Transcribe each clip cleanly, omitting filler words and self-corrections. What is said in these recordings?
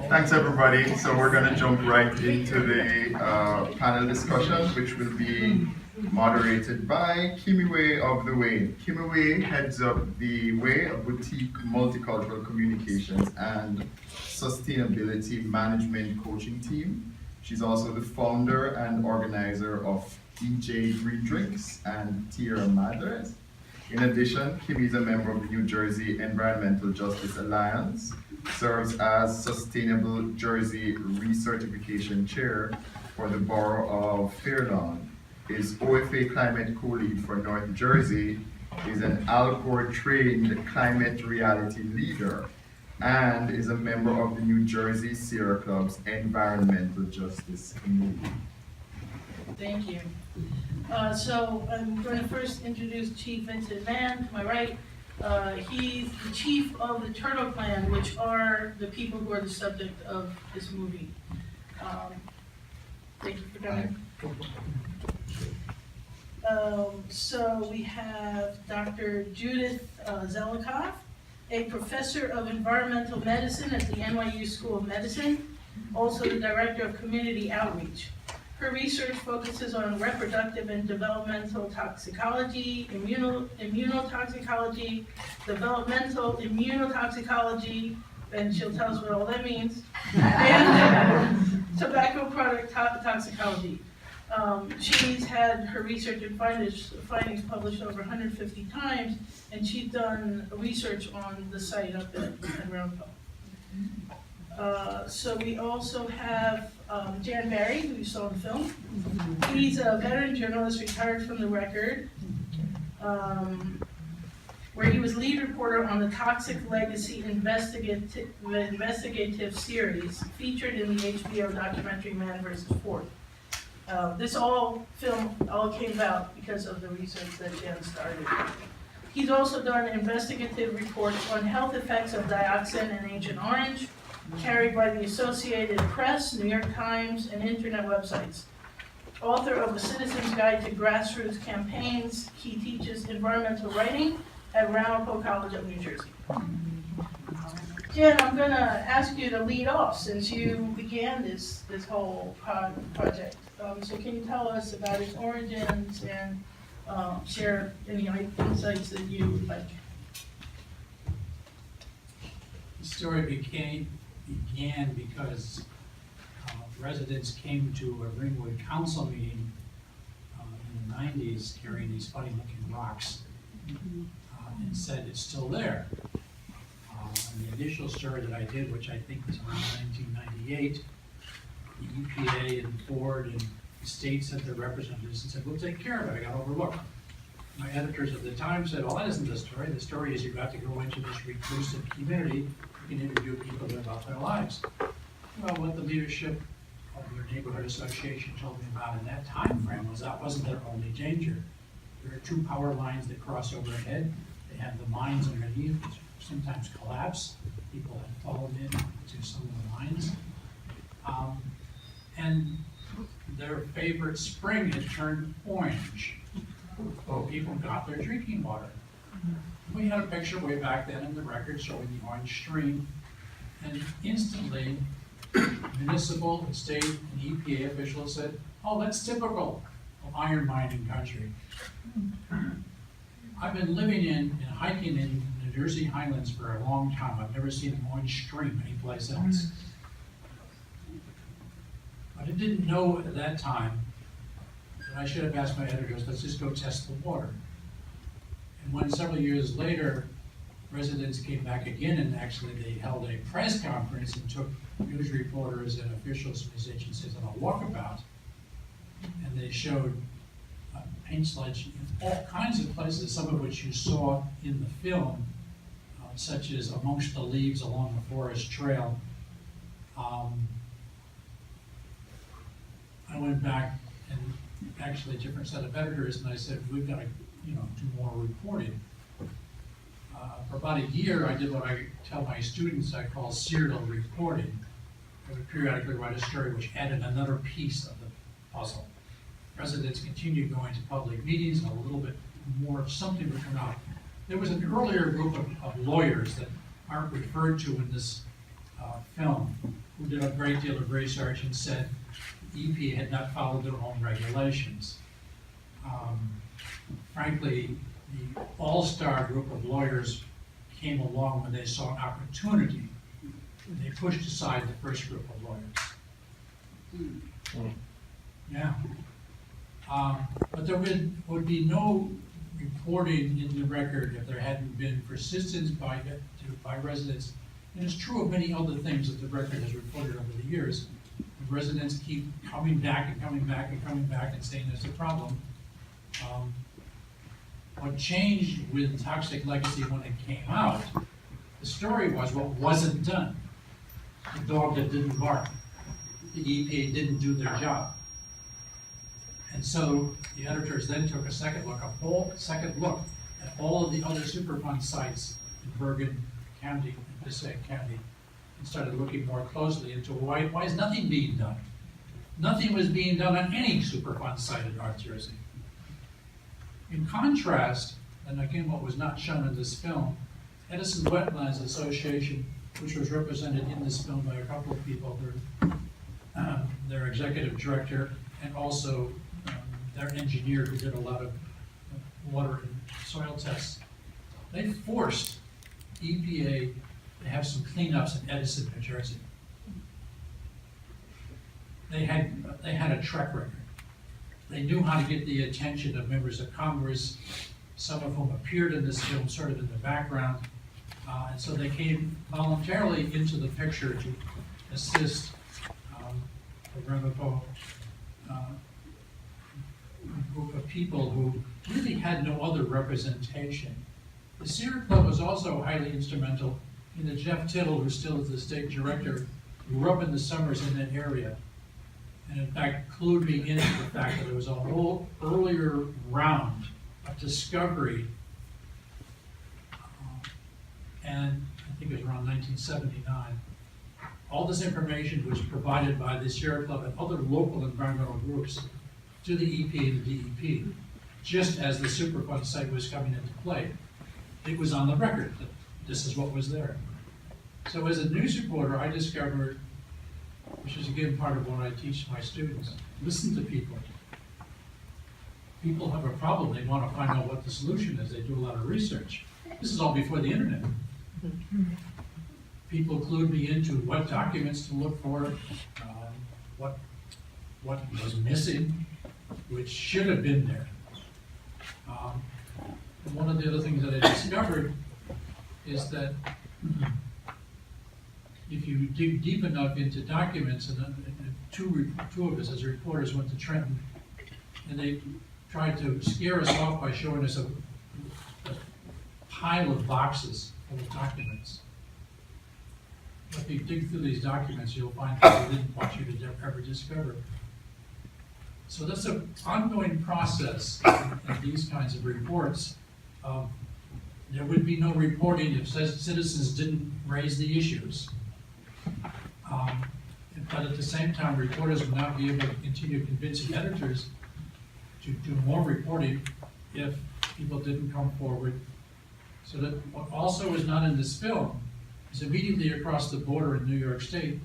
Thanks, everybody. So we're going to jump right into the panel discussion, which will be moderated by Kimiwe of The Way. Kimiwe heads up The Way, a boutique multicultural communications and sustainability management coaching team. She's also the founder and organizer of DJ Green Drinks and Tierra Madres. In addition, Kimi is a member of the New Jersey Environmental Justice Alliance, serves as Sustainable Jersey Recertification Chair for the Borough of Fairlawn, is OFA Climate Co-Lead for North Jersey, is an Alcor-trained climate reality leader, and is a member of the New Jersey Sierra Club's Environmental Justice Committee. Thank you. So I'm going to first introduce Chief Vincent Mann, to my right. He's the chief of the Turtle Clan, which are the people who are the subject of this movie. Thank you for coming. So we have Dr. Judith Zelikoff, a professor of environmental medicine at the NYU School of Medicine, also the director of community outreach. Her research focuses on reproductive and developmental toxicology, immunotoxicology, developmental immunotoxicology, and she'll tell us what all that means, and tobacco product toxicology. She's had her research and findings published over 150 times, and she's done research on the site up at Roundhill. So we also have Jan Barry, who you saw in the film. He's a veteran journalist retired from the Record, where he was lead reporter on the Toxic Legacy investigative series featured in the HBO documentary Mann vs. Ford. This film all came about because of the research that Jan started. He's also done investigative reports on health effects of dioxin and Agent Orange, carried by the Associated Press, New York Times, and internet websites. Author of The Citizen's Guide to Grassroots Campaigns, he teaches environmental writing at Ramapo College of New Jersey. Jen, I'm gonna ask you to lead off since you began this whole project. So can you tell us about its origins and share any insights that you would like? The story began because residents came to a Ringwood Council meeting in the 90s carrying these funny looking rocks and said it's still there. And the initial story that I did, which I think was around 1998, the EPA and Ford and the state sent their representatives and said, we'll take care of it, I got overlooked. My editors at the time said, well, that isn't the story. The story is you've got to go into this reclusive community. You can interview people about their lives. Well, what the leadership of their neighborhood association told me about in that time frame was that wasn't their only danger. There are two power lines that cross overhead. They have the mines underneath, which sometimes collapse. People have fallen into some of the mines. And their favorite spring had turned orange. So people got their drinking water. We had a picture way back then in the Record showing the orange stream, and instantly municipal and state and EPA officials said, oh, that's typical of iron mining country. I've been living and hiking in New Jersey Highlands for a long time. I've never seen an orange stream anyplace else. But I didn't know at that time that I should have asked my editors, let's just go test the water. And when several years later, residents came back again and actually they held a press conference and took news reporters and officials from these agencies on a walkabout, and they showed paint sludge in all kinds of places, some of which you saw in the film, such as amongst the leaves along the forest trail. I went back and actually a different set of editors, and I said, we've got to, do more reporting. For about a year, I did what I tell my students I call serial reporting. I would periodically write a story which added another piece of the puzzle. Residents continued going to public meetings, and a little bit more of something would come out. There was an earlier group of lawyers that aren't referred to in this film who did a great deal of research and said EPA had not followed their own regulations. Frankly, the all-star group of lawyers came along when they saw an opportunity. They pushed aside the first group of lawyers. Yeah. But there would be no reporting in the record if there hadn't been persistence by residents. And it's true of many other things that the record has reported over the years. The residents keep coming back and coming back and coming back and saying there's a problem. What changed with Toxic Legacy when it came out, the story was what wasn't done. The dog that didn't bark. The EPA didn't do their job. And so the editors then took a second look at all of the other Superfund sites in Bergen County and Passaic County and started looking more closely into why is nothing being done? Nothing was being done on any Superfund site in North Jersey. In contrast, and again what was not shown in this film, Edison Wetlands Association, which was represented in this film by a couple of people, their executive director and also their engineer who did a lot of water and soil tests, they forced EPA to have some cleanups in Edison, New Jersey. They had a track record. They knew how to get the attention of members of Congress, some of whom appeared in this film sort of in the background. And so they came voluntarily into the picture to assist the Ramapo group of people who really had no other representation. The Sierra Club was also highly instrumental in that Jeff Tittle, who still is the state director, grew up in the summers in that area. And in fact, clued me into the fact that there was a whole earlier round of discovery, and I think it was around 1979. All this information was provided by the Sierra Club and other local environmental groups to the EPA and the DEP, just as the Superfund site was coming into play. It was on the record that this is what was there. So as a news reporter, I discovered, which is again part of what I teach my students, listen to people. People have a problem, they want to find out what the solution is, they do a lot of research. This is all before the internet. People clued me into what documents to look for, what was missing, which should have been there. And one of the other things that I discovered is that if you dig deep enough into documents, and two of us as reporters went to Trenton, and they tried to scare us off by showing us a pile of boxes full of documents. If you dig through these documents, you'll find things they didn't want you to ever discover. So that's an ongoing process in these kinds of reports. There would be no reporting if citizens didn't raise the issues. But at the same time, reporters would not be able to continue convincing editors to do more reporting if people didn't come forward. So that what also is not in this film is immediately across the border in New York State,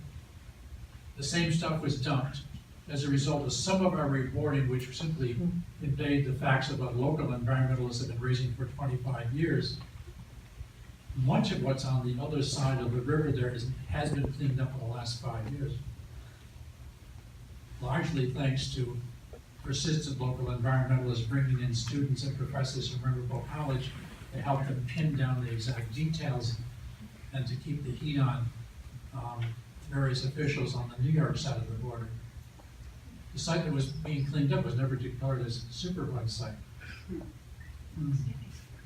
the same stuff was dumped as a result of some of our reporting, which simply conveyed the facts of what local environmentalists have been raising for 25 years. Much of what's on the other side of the river there has been cleaned up in the last 5 years. Largely thanks to persistent local environmentalists bringing in students and professors from Riverboat College to help them pin down the exact details and to keep the heat on various officials on the New York side of the border. The site that was being cleaned up was never declared as a Superfund site.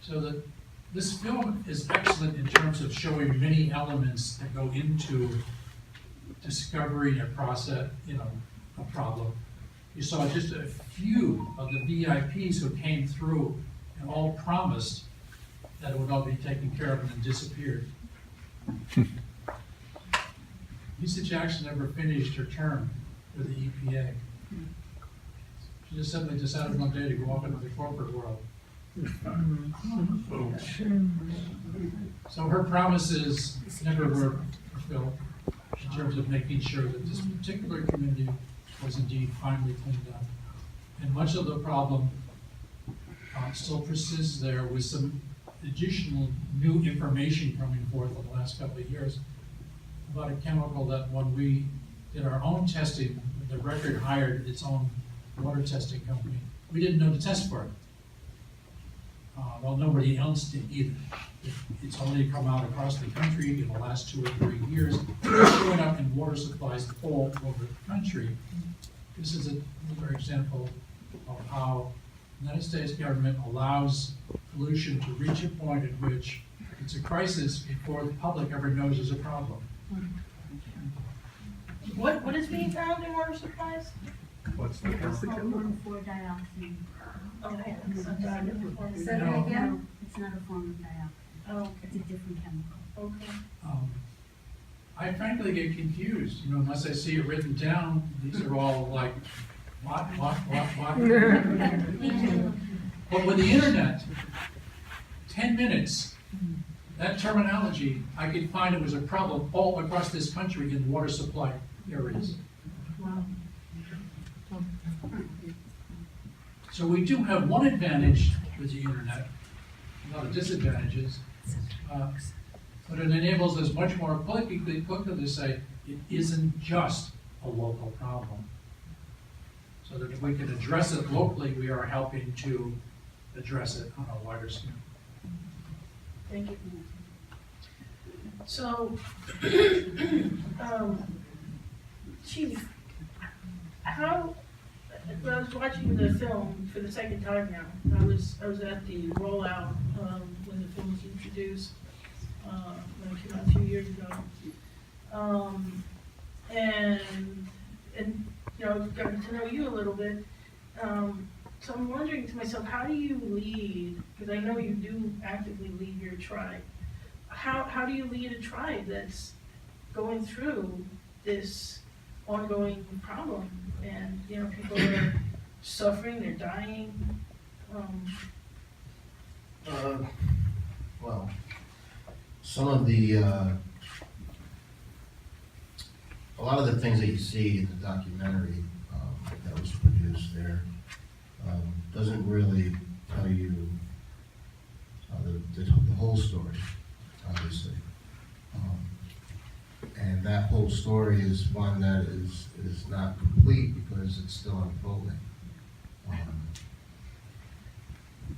So that this film is excellent in terms of showing many elements that go into discovering a process, a problem. You saw just a few of the VIPs who came through and all promised that it would all be taken care of and then disappeared. Lisa Jackson never finished her term with the EPA. She just suddenly decided one day to go off into the corporate world. So her promises never were fulfilled. in terms of making sure that this particular community was indeed finally cleaned up. And much of the problem still persists there with some additional new information coming forth in the last couple of years about a chemical that when we did our own testing, the record hired its own water testing company, we didn't know to test for it. Well, nobody else did either. It's only come out across the country in the last 2 or 3 years, showing up in water supplies all over the country. This is another example of how the United States government allows pollution to reach a point at which it's a crisis before the public ever knows there's a problem. What is being found in water supplies? What's the It's chemical? called 1,4-dioxane. Okay, it's not that different. Say that No. again? No, it's not a form of dioxane. Oh, It's a different chemical. okay. I frankly get confused, unless I see it written down, these are all like, what? But with the internet, 10 minutes, that terminology, I could find it was a problem all across this country in water supply areas. So we do have one advantage with the internet, a lot of disadvantages, but it enables us much more quickly to say it isn't just a local problem. So that if we can address it locally, we are helping to address it on a wider scale. Thank you. So, Chief, when I was watching the film for the second time now, I was at the rollout when the film was introduced, when it came out a few years ago. And getting to know you a little bit. So I'm wondering to myself, how do you lead, because I know you do actively lead your tribe. How do you lead a tribe that's going through this ongoing problem? And, people are suffering, they're dying. Well, some of the, a lot of the things that you see in the documentary that was produced there doesn't really tell you the whole story, obviously. And that whole story is one that is not complete because it's still unfolding.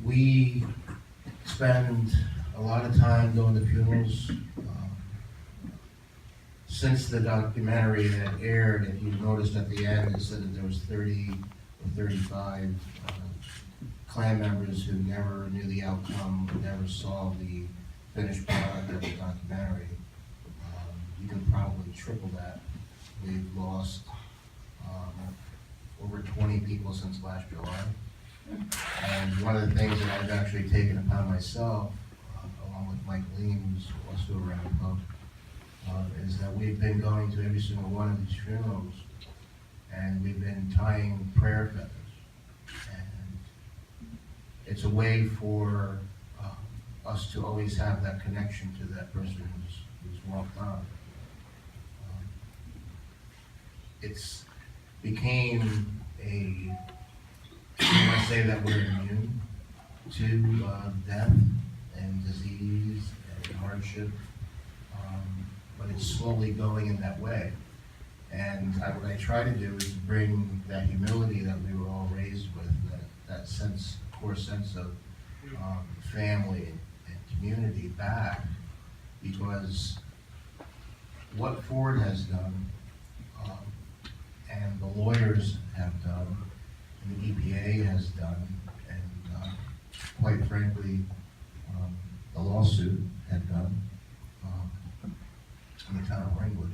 We spend a lot of time going to funerals. Since the documentary had aired, if you noticed at the end, it said that there was 30 or 35 Klan members who never knew the outcome, never saw the finished product of the documentary. You can probably triple that. We've lost over 20 people since last July. And one of the things that I've actually taken upon myself, along with Mike Lean, who's also around the pub, is that we've been going to every single one of these funerals, and we've been tying prayer feathers. And it's a way for us to always have that connection to that person who's walked on. It's became I want to say that we're immune to death and disease and hardship, but it's slowly going in that way. And what I try to do is bring that humility that we were all raised with, that sense, core sense of family and community back, because what Ford has done, and the lawyers have done, and the EPA has done, and quite frankly, the lawsuit had done in the town of Ringwood,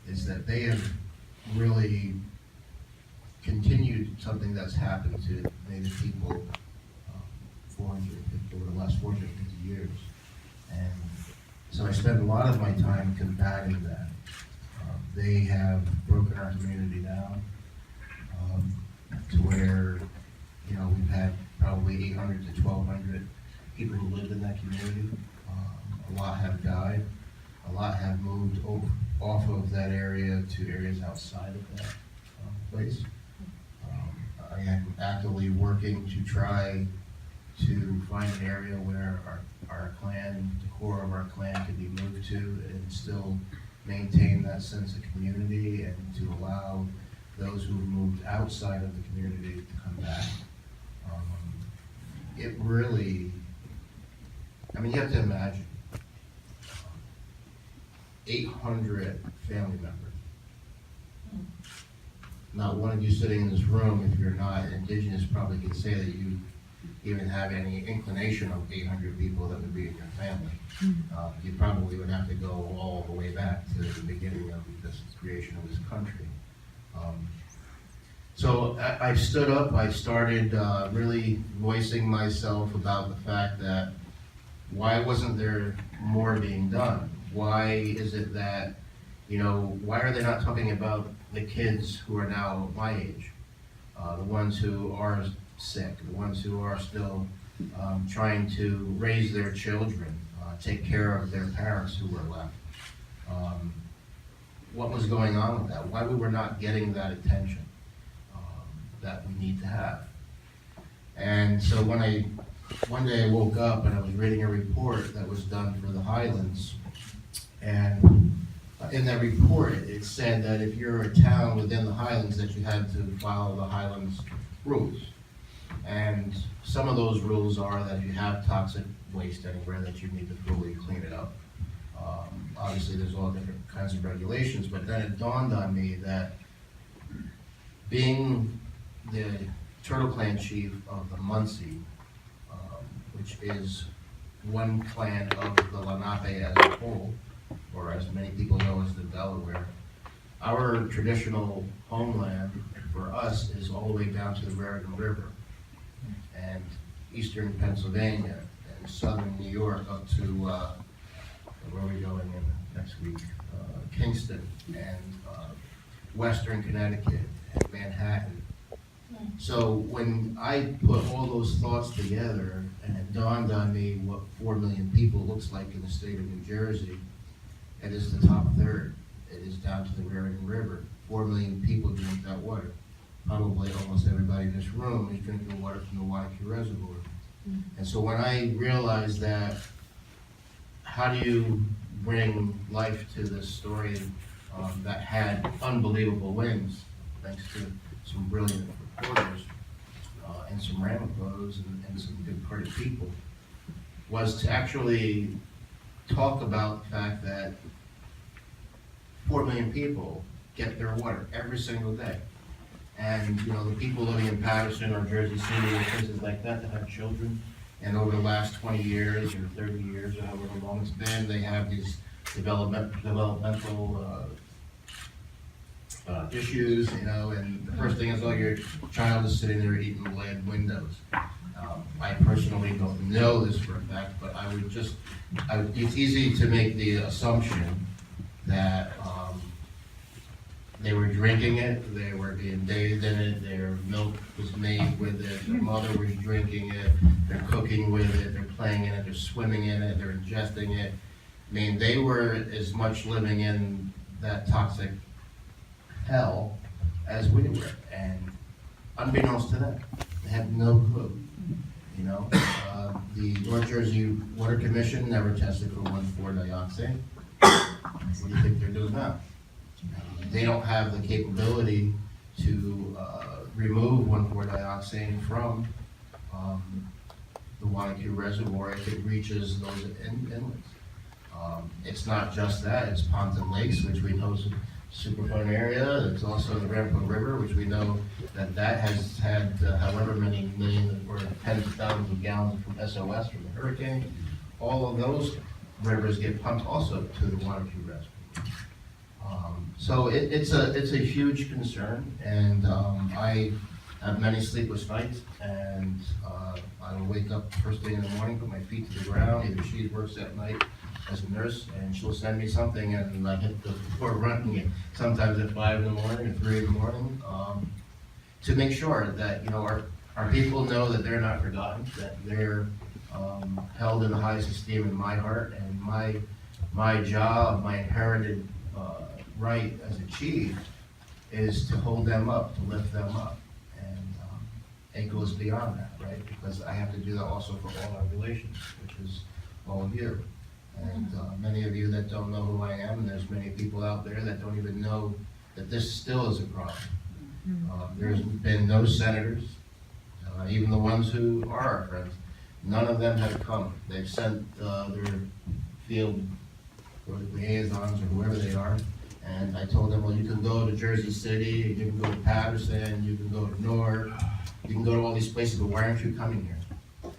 is that they have really continued something that's happened to Native people over the last 450 years. And so I spend a lot of my time combating that. They have broken our community down to where, we've had probably 800 to 1,200 people who lived in that community. A lot have died. A lot have moved off of that area to areas outside of that place. I am actively working to try to find an area where our clan, the core of our clan can be moved to and still maintain that sense of community and to allow those who've moved outside of the community to come back. It really, I mean, you have to imagine 800 family members. Not one of you sitting in this room, if you're not indigenous, probably can say that you even have any inclination of 800 people that would be in your family. You probably would have to go all the way back to the beginning of this creation of this country. So I stood up, I started really voicing myself about the fact that why wasn't there more being done? Why is it that, why are they not talking about the kids who are now my age? The ones who are sick, the ones who are still trying to raise their children, take care of their parents who were left. What was going on with that? Why we were not getting that attention that we need to have? And so one day I woke up and I was reading a report that was done for the Highlands, and in that report it said that if you're a town within the Highlands that you had to follow the Highlands rules. And some of those rules are that if you have toxic waste anywhere that you need to fully clean it up. Obviously there's all different kinds of regulations, but then it dawned on me that being the Turtle Clan chief of the Munsee, which is one clan of the Lenape as a whole, or as many people know as the Delaware, our traditional homeland for us is all the way down to the Raritan River and eastern Pennsylvania and southern New York up to where are we going in next week? Kingston and western Connecticut and Manhattan. So when I put all those thoughts together and it dawned on me what 4 million people looks like in the state of New Jersey, it is the top third. It is down to the Raritan River. 4 million people drink that water. Probably almost everybody in this room is drinking water from the Wanakee Reservoir. And so when I realized that, how do you bring life to this story that had unbelievable wings, thanks to some brilliant reporters and some Ramaphoes and some good-hearted people, was to actually talk about the fact that 4 million people get their water every single day. And, the people living in Patterson or Jersey City or places like that have children, and over the last 20 years or 30 years or however long it's been, they have these developmental issues, and the first thing is, oh, your child is sitting there eating lead windows. I personally don't know this for a fact, but it's easy to make the assumption that they were drinking it, they were being bathed in it, their milk was made with it, their mother was drinking it, they're cooking with it, they're playing in it, they're swimming in it, they're ingesting it. I mean, they were as much living in that toxic hell as we were, and unbeknownst to them, they had no clue. The North Jersey Water Commission never tested for 1,4-dioxane. What do you think they're doing now? They don't have the capability to remove 1,4-dioxane from the Wanakee Reservoir if it reaches those inlets. It's not just that, it's ponds and lakes, which we know is a Superfund area. It's also the Rampo River, which we know that has had however many million or tens of thousands of gallons from SOS from the hurricane. All of those rivers get pumped also to the Wanakee Reservoir. So it's a huge concern, and I have many sleepless nights, and I will wake up first thing in the morning, put my feet to the ground. Either she works at night as a nurse, and she'll send me something, and I hit the floor running it, sometimes at 5 in the morning or 3 in the morning, to make sure that our people know that they're not forgotten, that they're held in the highest esteem in my heart, and my job, my inherited right as a chief is to hold them up, to lift them up. And it goes beyond that, right? Because I have to do that also for all our relations, which is all of you. And many of you that don't know who I am, and there's many people out there that don't even know that this still is a problem. There's been no senators, even the ones who are our friends, none of them have come. They've sent their field liaisons or whoever they are, and I told them, well, you can go to Jersey City, you can go to Patterson, you can go to Newark, you can go to all these places, but why aren't you coming here?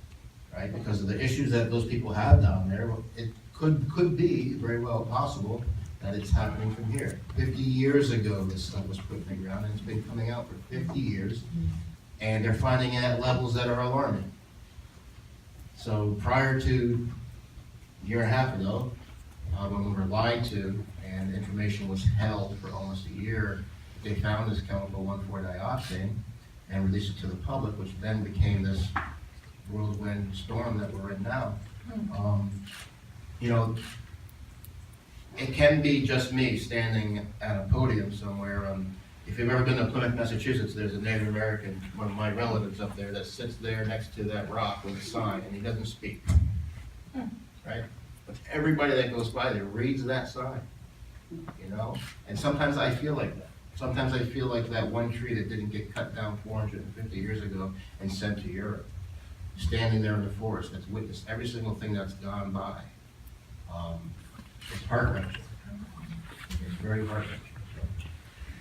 Right, because of the issues that those people have down there. Well, it could be very well possible that it's happening from here. 50 years ago, this stuff was put in the ground, and it's been coming out for 50 years, and they're finding it at levels that are alarming. So prior to a year and a half ago, when we were lied to and information was held for almost a year, they found this chemical 1,4-dioxane and released it to the public, which then became this whirlwind storm that we're in now. You know, it can be just me standing at a podium somewhere. If you've ever been to Plymouth, Massachusetts, there's a Native American, one of my relatives up there, that sits there next to that rock with a sign, and he doesn't speak, right? But everybody that goes by there reads that sign, you know? And sometimes I feel like that. Sometimes I feel like that one tree that didn't get cut down 450 years ago and sent to Europe, standing there in the forest that's witnessed every single thing that's gone by. It's heart-wrenching. It's very heart-wrenching.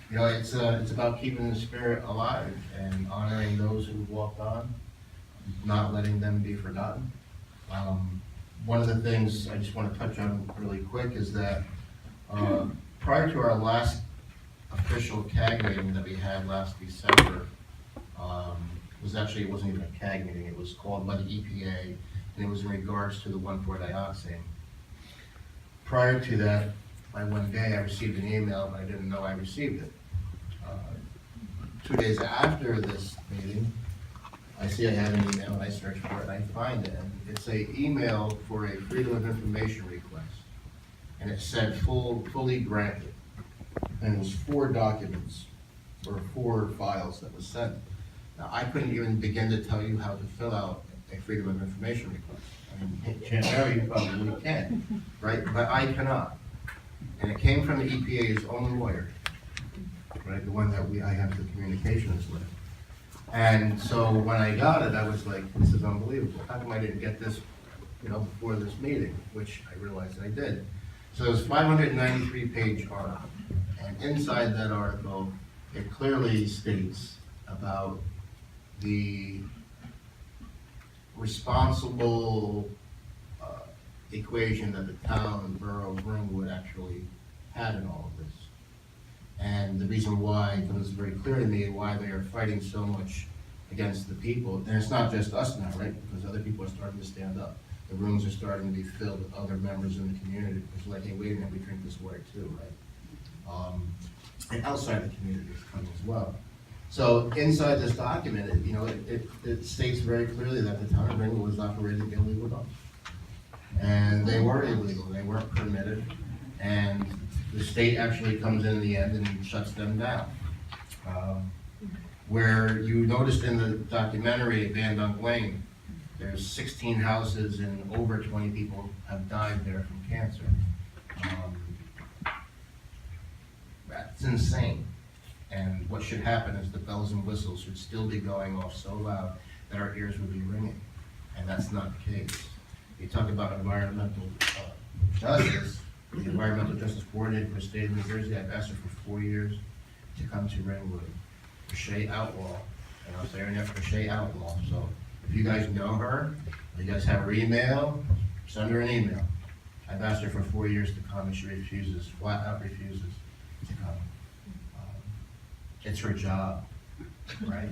You know, it's about keeping the spirit alive and honoring those who walked on, not letting them be forgotten. One of the things I just want to touch on really quick is that prior to our last official CAG meeting that we had last December, it wasn't even a CAG meeting, it was called by the EPA, and it was in regards to the 1,4-dioxane. Prior to that, by one day, I received an email, but I didn't know I received it. 2 days after this meeting, I see I have an email, and I search for it, and I find it, and it's an email for a Freedom of Information request, and it said fully granted, and it was 4 documents, or 4 files that was sent. Now, I couldn't even begin to tell you how to fill out a Freedom of Information request. I mean, Chancellor, you probably can, right? But I cannot. And it came from the EPA's own lawyer, right? The one that I have the communications with. And so when I got it, I was like, this is unbelievable. How come I didn't get this, before this meeting? Which I realized I did. So it was a 593-page article. And inside that article, it clearly states about the responsible equation that the town and borough of Ringwood actually had in all of this. And the reason why, because it's very clear to me why they are fighting so much against the people. And it's not just us now, right? Because other people are starting to stand up. The rooms are starting to be filled with other members in the community. It's like, hey, wait a minute, we drink this water too, right? And outside the community is coming as well. So inside this document, it states very clearly that the town of Ringwood was operating illegal dumps. And they were illegal, they weren't permitted, and the state actually comes in the end and shuts them down. Where you noticed in the documentary at Van Dunk Lane, there's 16 houses and over 20 people have died there from cancer. That's insane. And what should happen is the bells and whistles should still be going off so loud that our ears would be ringing. And that's not the case. You talk about environmental justice, the Environmental Justice Coordinator for the state of New Jersey. I've asked her for 4 years to come to Ringwood. Shay Outlaw, and I'll say her name for Shay Outlaw. So if you guys know her, you guys have her email, send her an email. I've asked her for 4 years to come, and she refuses, flat out refuses to come. It's her job, right?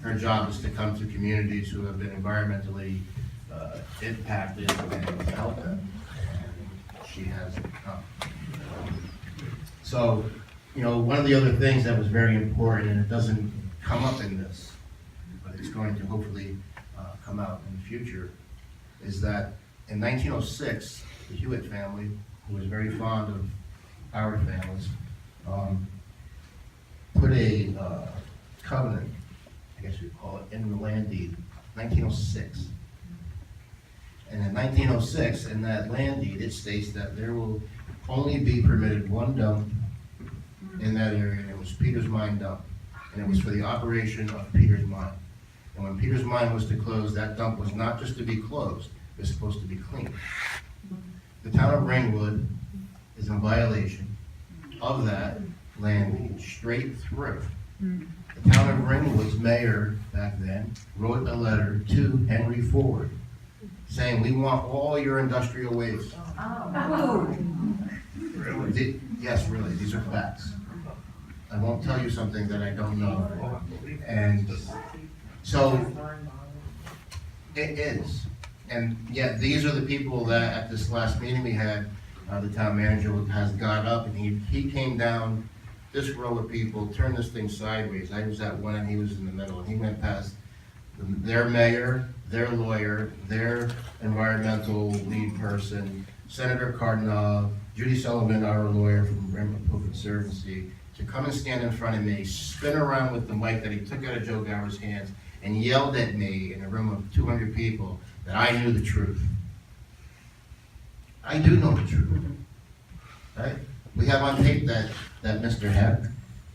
Her job is to come to communities who have been environmentally impacted and help them, and she hasn't come. So, one of the other things that was very important, and it doesn't come up in this, but it's going to hopefully come out in the future, is that in 1906, the Hewitt family, who was very fond of our families, put a covenant, I guess you'd call it, in the land deed, 1906. And in 1906, in that land deed, it states that there will only be permitted one dump in that area, and it was Peter's Mine dump. And it was for the operation of Peter's Mine. And when Peter's Mine was to close, that dump was not just to be closed, it was supposed to be cleaned. The town of Ringwood is in violation of that land deed straight through. The town of Ringwood's mayor back then wrote a letter to Henry Ford saying, we want all your industrial waste. Yes, really, these are facts. I won't tell you something that I don't know. And so, it is. And yet, these are the people that at this last meeting we had, the town manager has got up and he came down this row of people, turned this thing sideways. I was at one and he was in the middle, and he went past their mayor, their lawyer, their environmental lead person, Senator Cardinal, Judy Sullivan, our lawyer from Ringwood Public Conservancy, to come and stand in front of me, spin around with the mic that he took out of Joe Gower's hands, and yelled at me in a room of 200 people that I knew the truth. I do know the truth, right? We have on tape that Mr. Heck,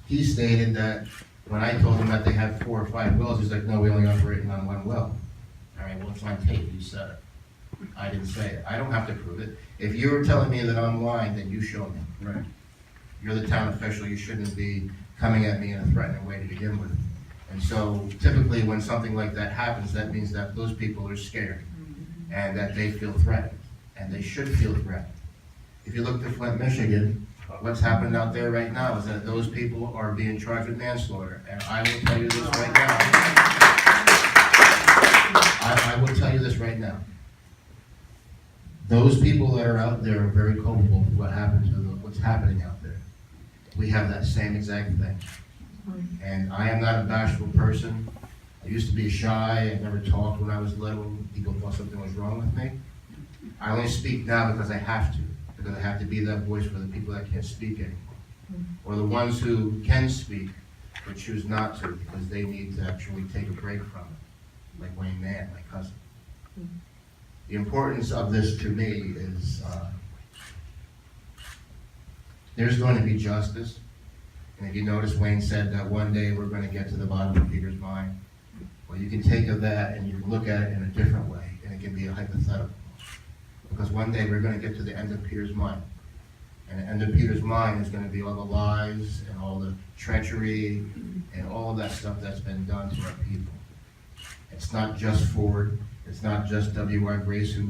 he stated that when I told him that they had 4 or 5 wells, he's like, no, we only operating on 1 well. All right, well, it's on tape, you said it. I didn't say it. I don't have to prove it. If you were telling me that I'm lying, then you show me. Right. You're the town official, you shouldn't be coming at me in a threatening way to begin with. And so typically when something like that happens, that means that those people are scared and that they feel threatened, and they should feel threatened. If you look to Flint, Michigan, what's happened out there right now is that those people are being charged with manslaughter. And I will tell you this right now. I will tell you this right now. Those people that are out there are very culpable for what happened to them, what's happening out there. We have that same exact thing. And I am not a bashful person. I used to be shy. I never talked when I was little. People thought something was wrong with me. I only speak now because I have to. Because I have to be that voice for the people that can't speak anymore. Or the ones who can speak, but choose not to because they need to actually take a break from it. Like Wayne Mann, my cousin. The importance of this to me is there's going to be justice. And if you notice, Wayne said that one day we're going to get to the bottom of Peter's Mine. Well, you can take of that and you can look at it in a different way, and it can be a hypothetical. Because one day we're going to get to the end of Peter's Mine. And the end of Peter's Mine is going to be all the lies and all the treachery and all of that stuff that's been done to our people. It's not just Ford. It's not just W.R. Grace who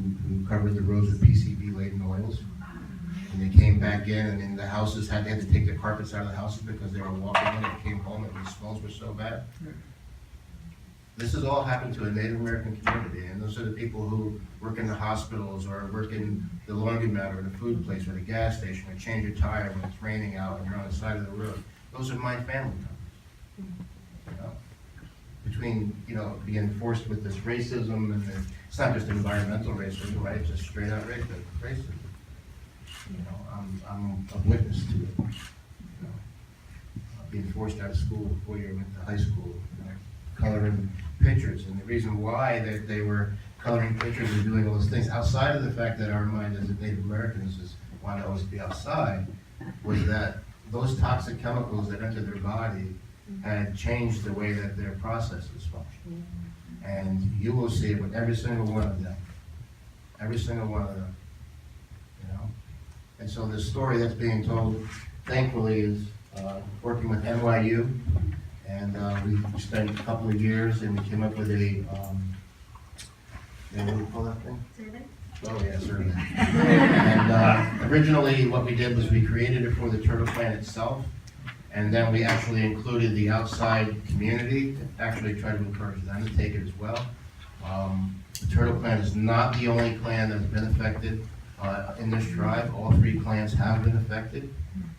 covered the roads with PCB-laden oils. And they came back in, and in the houses, they had to take the carpets out of the houses because they were walking in and came home and the smells were so bad. This has all happened to a Native American community, and those are the people who work in the hospitals or work in the laundromat or the food place or the gas station or change your tire when it's raining out and you're on the side of the road. Those are my family members. You know? Between, being forced with this racism and it's not just environmental racism, right? It's just straight out racism. I'm a witness to it. Being forced out of school before you went to high school, coloring pictures, and the reason why they were coloring pictures and doing all those things, outside of the fact that our mind as Native Americans is want to always be outside, was that those toxic chemicals that enter their body had changed the way that their processes function. And you will see it with every single one of them. Every single one of them. And so the story that's being told, thankfully, is working with NYU. And we spent a couple of years and we came up with a, what do you call that thing? Survey? Oh, yeah, survey. And originally what we did was we created it for the turtle plant itself. And then we actually included the outside community to actually try to encourage them to take it as well. The turtle plant is not the only clan that's been affected in this tribe. All 3 clans have been affected.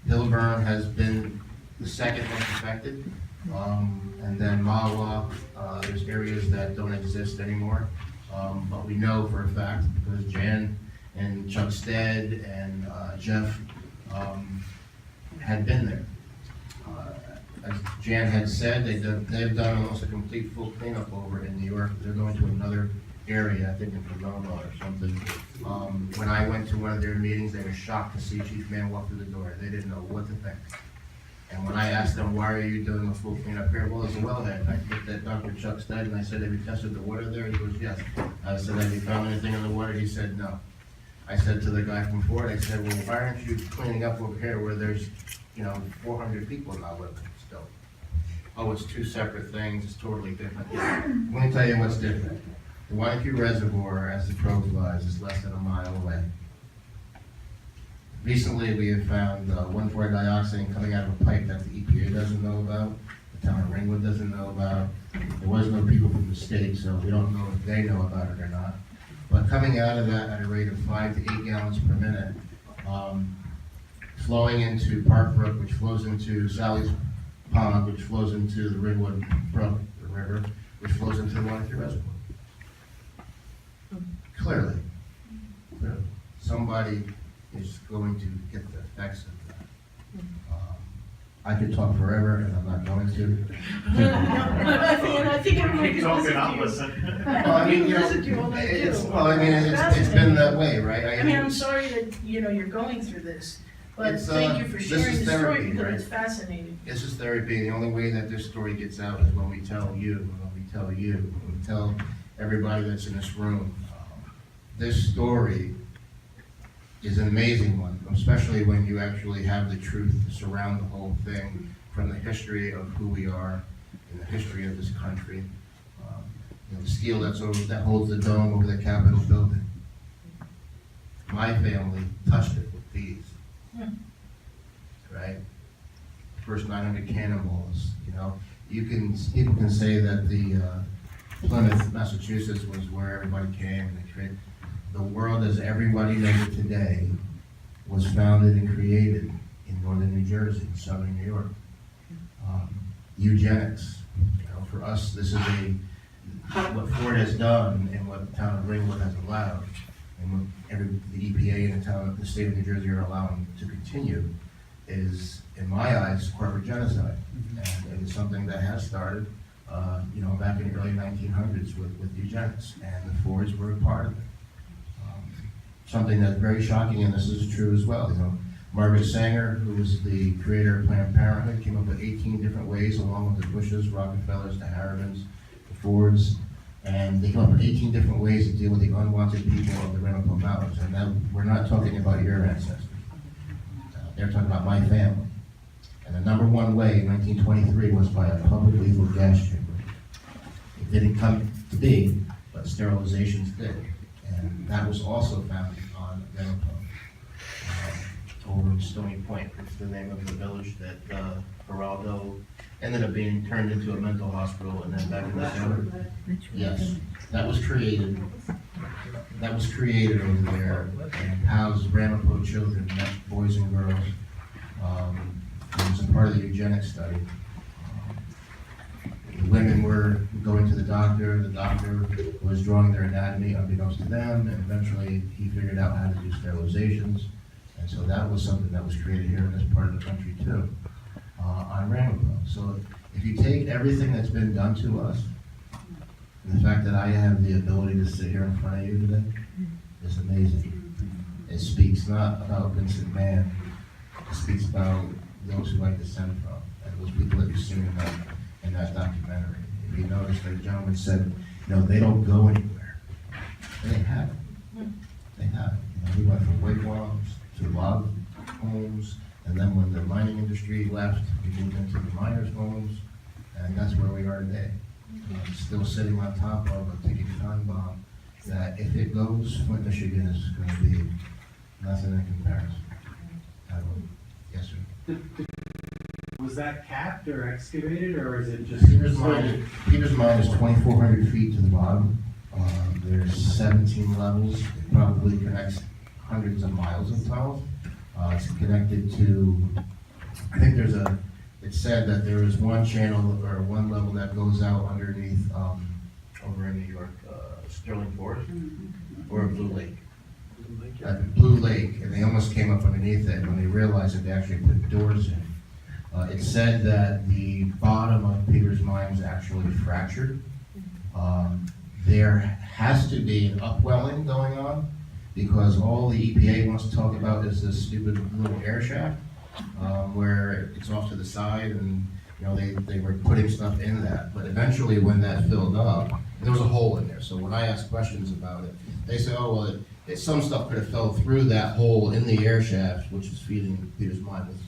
Hillburn has been the second most affected. And then Mawa, there's areas that don't exist anymore. But we know for a fact because Jan and Chuck Stead and Jeff had been there. As Jan had said, they've done almost a complete full cleanup over in New York. They're going to another area, I think in Pomona or something. When I went to one of their meetings, they were shocked to see Chief Mann walk through the door. They didn't know what to think. And when I asked them, why are you doing a full cleanup here? Well, it's a wellhead. I looked at Dr. Chuck Stead and I said, have you tested the water there? He goes, yes. I said, have you found anything in the water? He said, no. I said to the guy from Ford, I said, well, why aren't you cleaning up over here where there's, 400 people now living still? Oh, it's two separate things, it's totally different. Let me tell you what's different. The Wanakee Reservoir, as the crow flies, is less than a mile away. Recently, we have found 1,4-dioxane coming out of a pipe that the EPA doesn't know about, the town of Ringwood doesn't know about. There was no people from the state, so we don't know if they know about it or not. But coming out of that at a rate of 5 to 8 gallons per minute, flowing into Park Brook, which flows into Sally's Pond, which flows into the Ringwood Brook, the river, which flows into the Wanakee Reservoir. Clearly, somebody is going to get the effects of that. I could talk forever, and I'm not going to. I think everybody Keep can talking, listen I'll to you. listen. Well, I mean, Listen to you all night, it's, too. well, I mean, it's been that way, right? I mean, I'm sorry that, you're going through this, but It's, thank you for this sharing is the story therapy, because right? it's fascinating. This is therapy. The only way that this story gets out is when we tell you, when we tell everybody that's in this room. This story is an amazing one, especially when you actually have the truth to surround the whole thing, from the history of who we are and the history of this country. The steel that holds the dome over the Capitol building. My family touched it with these, right? First 900 cannonballs, people can say that the Plymouth, Massachusetts was where everybody came and they created. The world as everybody knows it today was founded and created in northern New Jersey, southern New York. Eugenics, for us, this is what Ford has done and what the town of Ringwood has allowed, and what the EPA and the state of New Jersey are allowing to continue is, in my eyes, corporate genocide. And it's something that has started, back in the early 1900s with eugenics, and the Fords were a part of it. Something that's very shocking, and this is true as well, Margaret Sanger, who was the creator of Planned Parenthood, came up with 18 different ways, along with the Bushes, Rockefellers, the Harrimans, the Fords, and they came up with 18 different ways to deal with the unwanted people of the Ramapo Mountains. And now we're not talking about your ancestors. They're talking about my family. And the number one way in 1923 was by a public lethal gas chamber. It didn't come to be, but sterilizations did. And that was also found on Ramapo. Over in Stony Point, which is the name of the village that Geraldo ended up being turned into a mental hospital and then back in the center. Yes, that was created over there and housed Ramapo children, boys and girls. It was a part of the eugenics study. The women were going to the doctor was drawing their anatomy unbeknownst to them, and eventually he figured out how to do sterilizations. And so that was something that was created here in this part of the country too, on Ramapo. So if you take everything that's been done to us, and the fact that I have the ability to sit here in front of you today, is amazing. It speaks not about Vincent Mann, it speaks about those who I descend from, and those people that you've seen in that documentary. If you notice, the gentleman said, they don't go anywhere. They haven't. They haven't. We went from wigwams to log homes, and then when the mining industry left, we moved into the miners' homes, and that's where we are today. Still sitting on top of a ticking time bomb that if it goes, Flint, Michigan is going to be nothing in comparison. Yes, sir. Was that capped or excavated, or is it just? Peter's mine is 2,400 feet to the bottom. There's 17 levels. It probably connects hundreds of miles of tunnels. It's connected to, I think it's said that there is one channel or one level that goes out underneath, over in New York, Sterling Forest or Blue Lake. Blue Lake, and they almost came up underneath underneath it, when they realized that they actually put doors in, it said that the bottom of Peter's mine was actually fractured. There has to be an upwelling going on, because all the EPA wants to talk about is this stupid little air shaft, where it's off to the side, and, you know, they were putting stuff in that. But eventually, when that filled up, there was a hole in there. So when I asked questions about it, they said, oh, well, some stuff could have fell through that hole in the air shaft, which was feeding Peter's mine with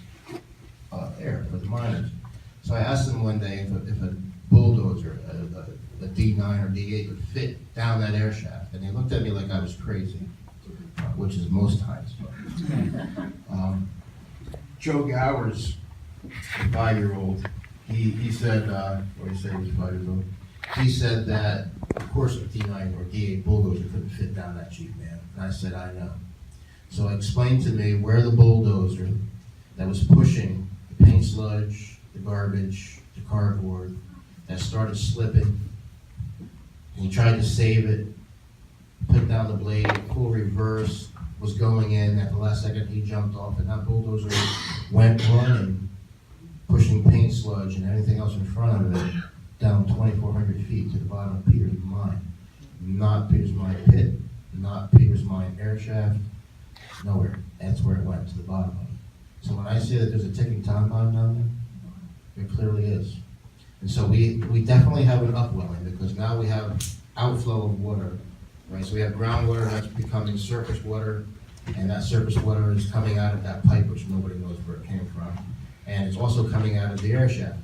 air for the miners. So I asked them one day if a bulldozer, a D9 or D8 would fit down that air shaft, and they looked at me like I was crazy, which is most times. Joe Gowers, a 5-year-old, he said, or he said he was 5 years old, he said that, of course, a D9 or D8 bulldozer couldn't fit down that cheap, man. And I said, I know. So explain to me where the bulldozer that was pushing the paint sludge, the garbage, the cardboard, that started slipping, and he tried to save it, put down the blade, full reverse, was going in, at the last second he jumped off, and that bulldozer went running, pushing paint sludge and everything else in front of it, down 2,400 feet to the bottom of Peter's mine. Not Peter's mine pit, not Peter's mine air shaft, nowhere. That's where it went, to the bottom of it. So when I say that there's a ticking time bomb down there, it clearly is. And so we definitely have an upwelling, because now we have outflow of water, right? So we have groundwater that's becoming surface water, and that surface water is coming out of that pipe, which nobody knows where it came from. And it's also coming out of the air shaft.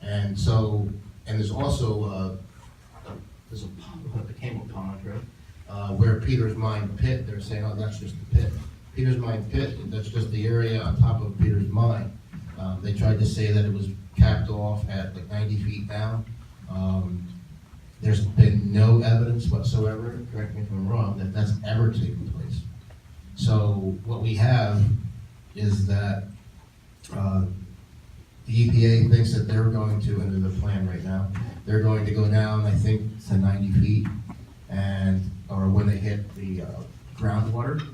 And so, and there's also, there's a pond, the Camel Pond, right? Where Peter's mine pit, they're saying, oh, that's just the pit. Peter's mine pit, that's just the area on top of Peter's mine. They tried to say that it was capped off at like 90 feet down. There's been no evidence whatsoever, correct me if I'm wrong, that that's ever taken place. So what we have is that the EPA thinks that they're going to, under the plan right now, they're going to go down, I think, to 90 feet, or when they hit the groundwater.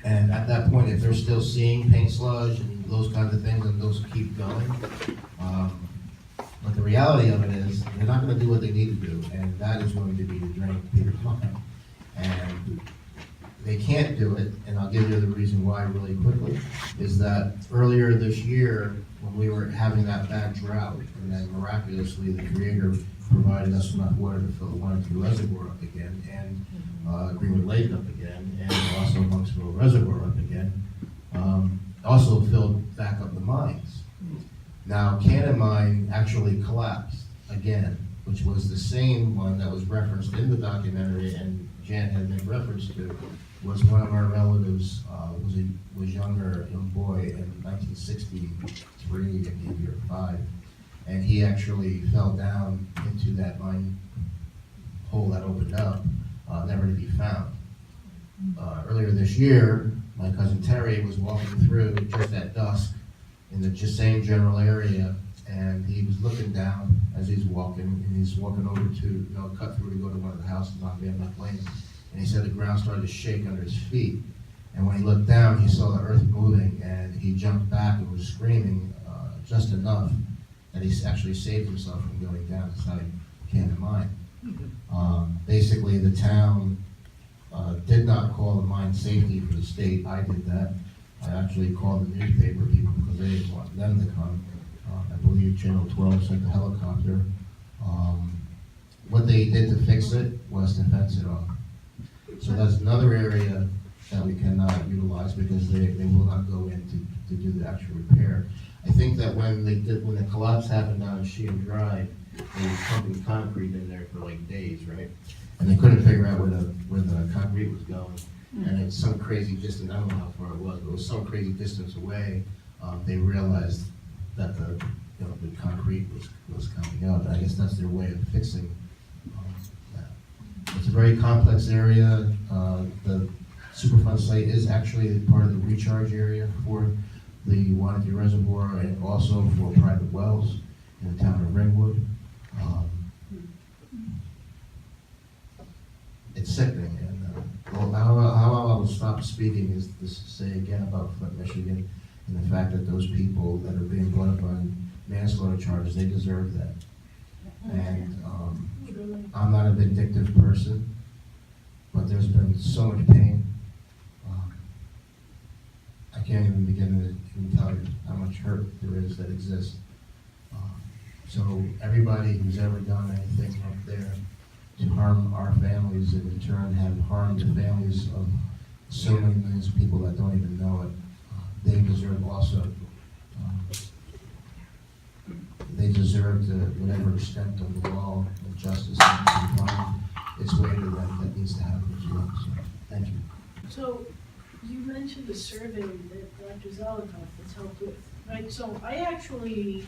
And at that point, if they're still seeing paint sludge and those kinds of things, and those keep going. But the reality of it is, they're not going to do what they need to do, and that is going to be to drain Peter's mine. And they can't do it, and I'll give you the reason why really quickly, is that earlier this year, when we were having that bad drought, and then miraculously the Creator provided us enough water to fill the 1-2 reservoir up again, and Greenwood Lake up again, and also Monksville Reservoir up again, also filled back up the mines. Now, Cannon Mine actually collapsed again, which was the same one that was referenced in the documentary, and Jan had made reference to, was one of our relatives, was younger, young boy in 1963, maybe or 5, and he actually fell down into that mine hole that opened up, never to be found. Earlier this year, my cousin Terry was walking through just at dusk in the same general area, and he was looking down as he's walking, and he's walking over to, cut through to go to one of the houses on Van Dyke Lane. And he said the ground started to shake under his feet. And when he looked down, he saw the earth moving, and he jumped back and was screaming just enough that he actually saved himself from going down inside Cannon Mine. Basically, the town did not call the mine safety for the state. I did that. I actually called the newspaper people because they didn't want them to come. I believe Channel 12 sent the helicopter. What they did to fix it was to fence it off. So that's another area that we cannot utilize because they will not go in to do the actual repair. I think that when the collapse happened down in Sheehan Drive, they were pumping concrete in there for like days, right? And they couldn't figure out where the concrete was going. And it's some crazy distance, I don't know how far it was, but it was some crazy distance away. They realized that the concrete was coming out. And I guess that's their way of fixing that. It's a very complex area. The Superfund site is actually part of the recharge area for the Wanatee Reservoir and also for private wells in the town of Ringwood. It's sickening, and how I will stop stop speaking is to say again about Flint, Michigan, and the fact that those people that are being brought up on manslaughter charges, they deserve that. And I'm not a vindictive person, but there's been so much pain. I can't even begin to even tell you how much hurt there is that exists. So everybody who's ever done anything up there to harm our families and in turn have harmed the families of so many millions of people that don't even know it, they deserve also. They deserve to whatever extent of the law and justice can find its way to them. That needs to happen as well. So, thank you. So, you mentioned the survey that Dr. Zolotov has helped with, right? So I actually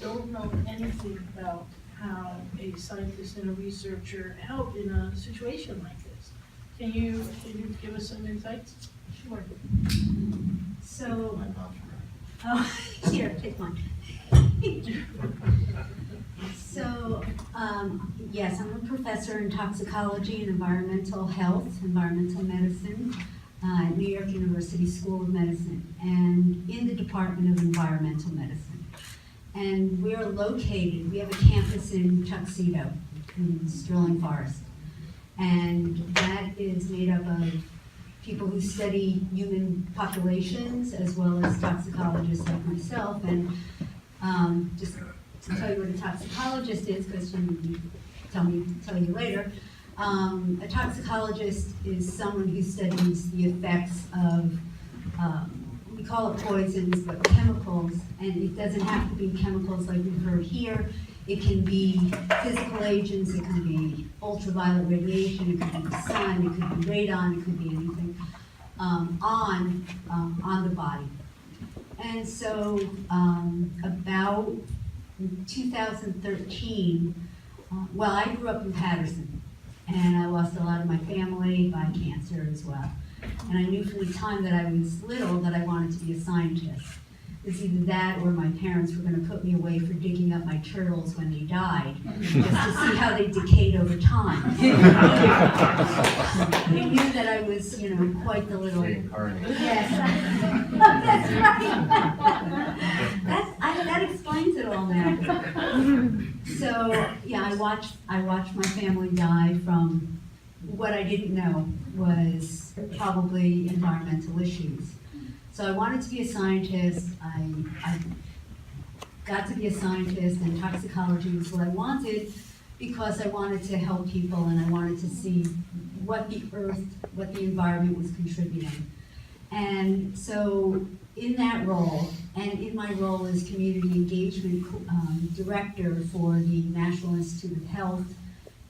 don't know anything about how a scientist and a researcher help in a situation like this. Can you give us some insights? Sure. So, here, take one. So, yes, I'm a professor in toxicology and environmental health, environmental medicine, at New York University School of Medicine, and in the Department of Environmental Medicine. And we're located, we have a campus in Tuxedo, in Sterling Forest. And that is made up of people who study human populations as well as toxicologists like myself. And just to tell you what a toxicologist is, because you tell you later, a toxicologist is someone who studies the effects of, we call it poisons, but chemicals, and it doesn't have to be chemicals like we've heard here. It can be physical agents, it can be ultraviolet radiation, it could be the sun, it could be radon, it could be anything on the body. And so about 2013, well, I grew up in Patterson, and I lost a lot of my family by cancer as well. And I knew from the time that I was little that I wanted to be a scientist. It's either that or my parents were going to put me away for digging up my turtles when they died, just to see how they decayed over time. They knew that I was, quite the little... Yes, that's right. That explains it all now. So, yeah, I watched my family die from what I didn't know was probably environmental issues. So I wanted to be a scientist. I got to be a scientist, and toxicology was what I wanted because I wanted to help people and I wanted to see what the earth, what the environment was contributing. And so in that role, and in my role as community engagement director for the National Institute of Health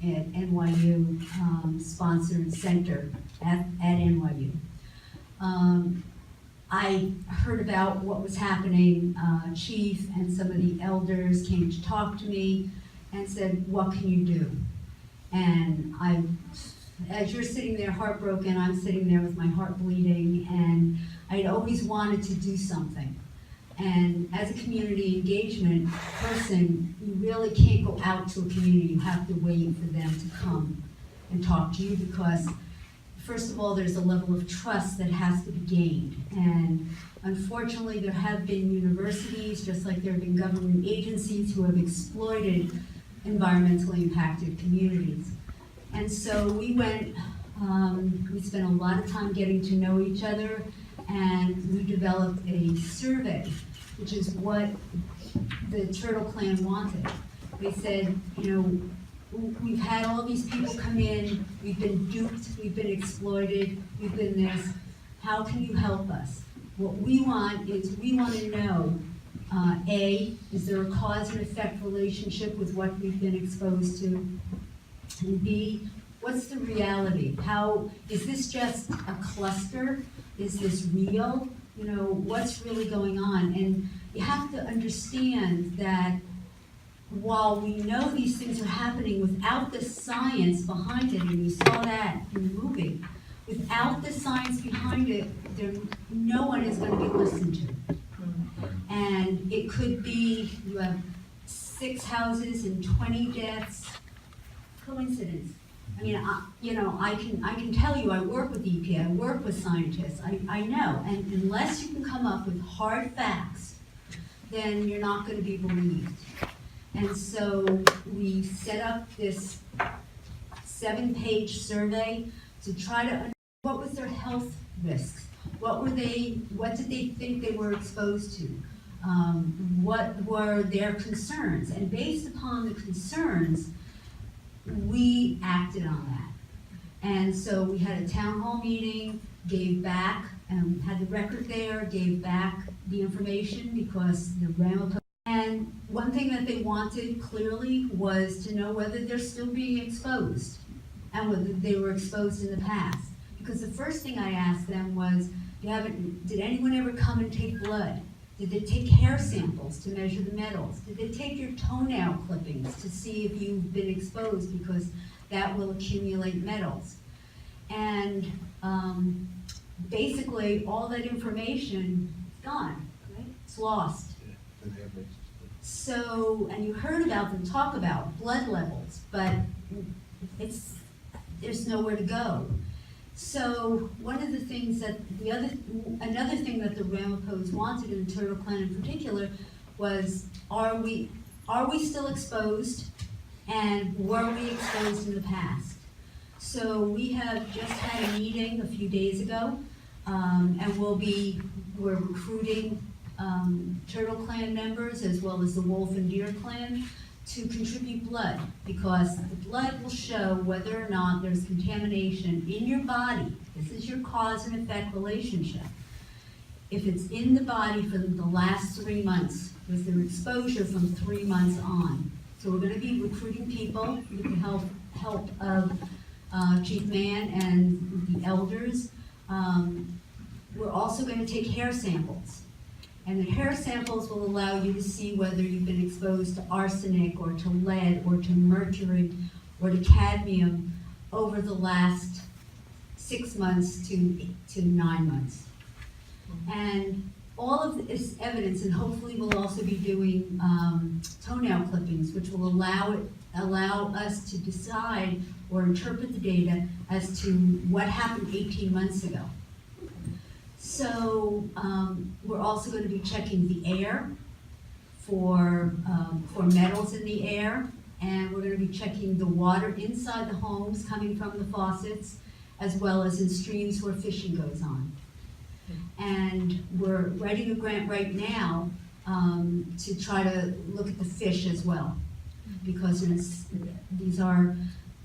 at NYU sponsored center at NYU. I heard about what was happening. Chief and some of the elders came to talk to me and said, what can you do? And as you're sitting there heartbroken, I'm sitting there with my heart bleeding, and I'd always wanted to do something. And as a community engagement person, you really can't go out to a community. You have to wait for them to come and talk to you because, first of all, there's a level of trust that has to be gained. And unfortunately, there have been universities, just like there have been government agencies who have exploited environmentally impacted communities. And so we went, we spent a lot of time getting to know each other, and we developed a survey, which is what the Turtle Clan wanted. They said, we've had all these people come in, we've been duped, we've been exploited, we've been this. How can you help us? What we want is, we want to know, A, is there a cause and effect relationship with what we've been exposed to? And B, what's the reality? How, is this just a cluster? Is this real? What's really going on? And you have to understand that while we know these things are happening, without the science behind it, and you saw that in the movie, without the science behind it, no one is going to be listened to. And it could be, you have 6 houses and 20 deaths. Coincidence. I mean, I can tell you, I work with EPA, I work with scientists, I know, and unless you can come up with hard facts, then you're not gonna be believed. And so we set up this 7-page survey to try to understand what was their health risks, what did they think they were exposed to, what were their concerns, and based upon the concerns, we acted on that. And so we had a town hall meeting, gave back, had the record there, gave back the information because the Ramapo. And one thing that they wanted clearly was to know whether they're still being exposed and whether they were exposed in the past. Because the first thing I asked them was, did anyone ever come and take blood? Did they take hair samples to measure the metals? Did they take your toenail clippings to see if you've been exposed, because that will accumulate metals? And basically all that information is gone, right? It's lost. So, and you heard about them talk about blood levels, but there's nowhere to go. So one of the things that another thing that the Ramapos wanted, and the Turtle Clan in particular, was are we still exposed, and were we exposed in the past? So we have just had a meeting a few days ago, and we're recruiting Turtle Clan members as well as the Wolf and Deer Clan to contribute blood, because the blood will show whether or not there's contamination in your body. This is your cause and effect relationship. If it's in the body for the last 3 months, was there exposure from 3 months on? So we're going to be recruiting people with the help of Chief Mann and the elders. We're also going to take hair samples. And the hair samples will allow you to see whether you've been exposed to arsenic or to lead or to mercury or to cadmium over the last 6 months to 9 months. And all of this evidence, and hopefully we'll also be doing toenail clippings, which will allow us to decide or interpret the data as to what happened 18 months ago. So we're also going to be checking the air for metals in the air, and we're going to be checking the water inside the homes coming from the faucets, as well as in streams where fishing goes on. And we're writing a grant right now to try to look at the fish as well, because these are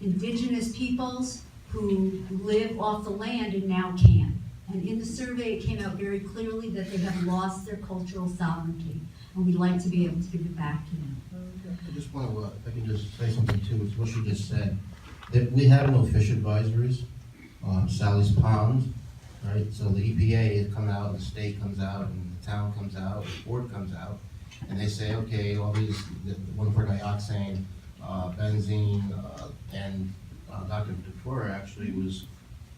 indigenous peoples who live off the land and now can. And in the survey, it came out very clearly that they have lost their cultural sovereignty, and we'd like to be able to give it back to them. I just want to, if I can just say something too, it's what she just said, that we have no fish advisories on Sally's Pond, right? So the EPA has come out, the state comes out, and the town comes out, the board comes out, and they say, okay, all these, the 1,4-dioxane, benzene, and Dr. DeFlora actually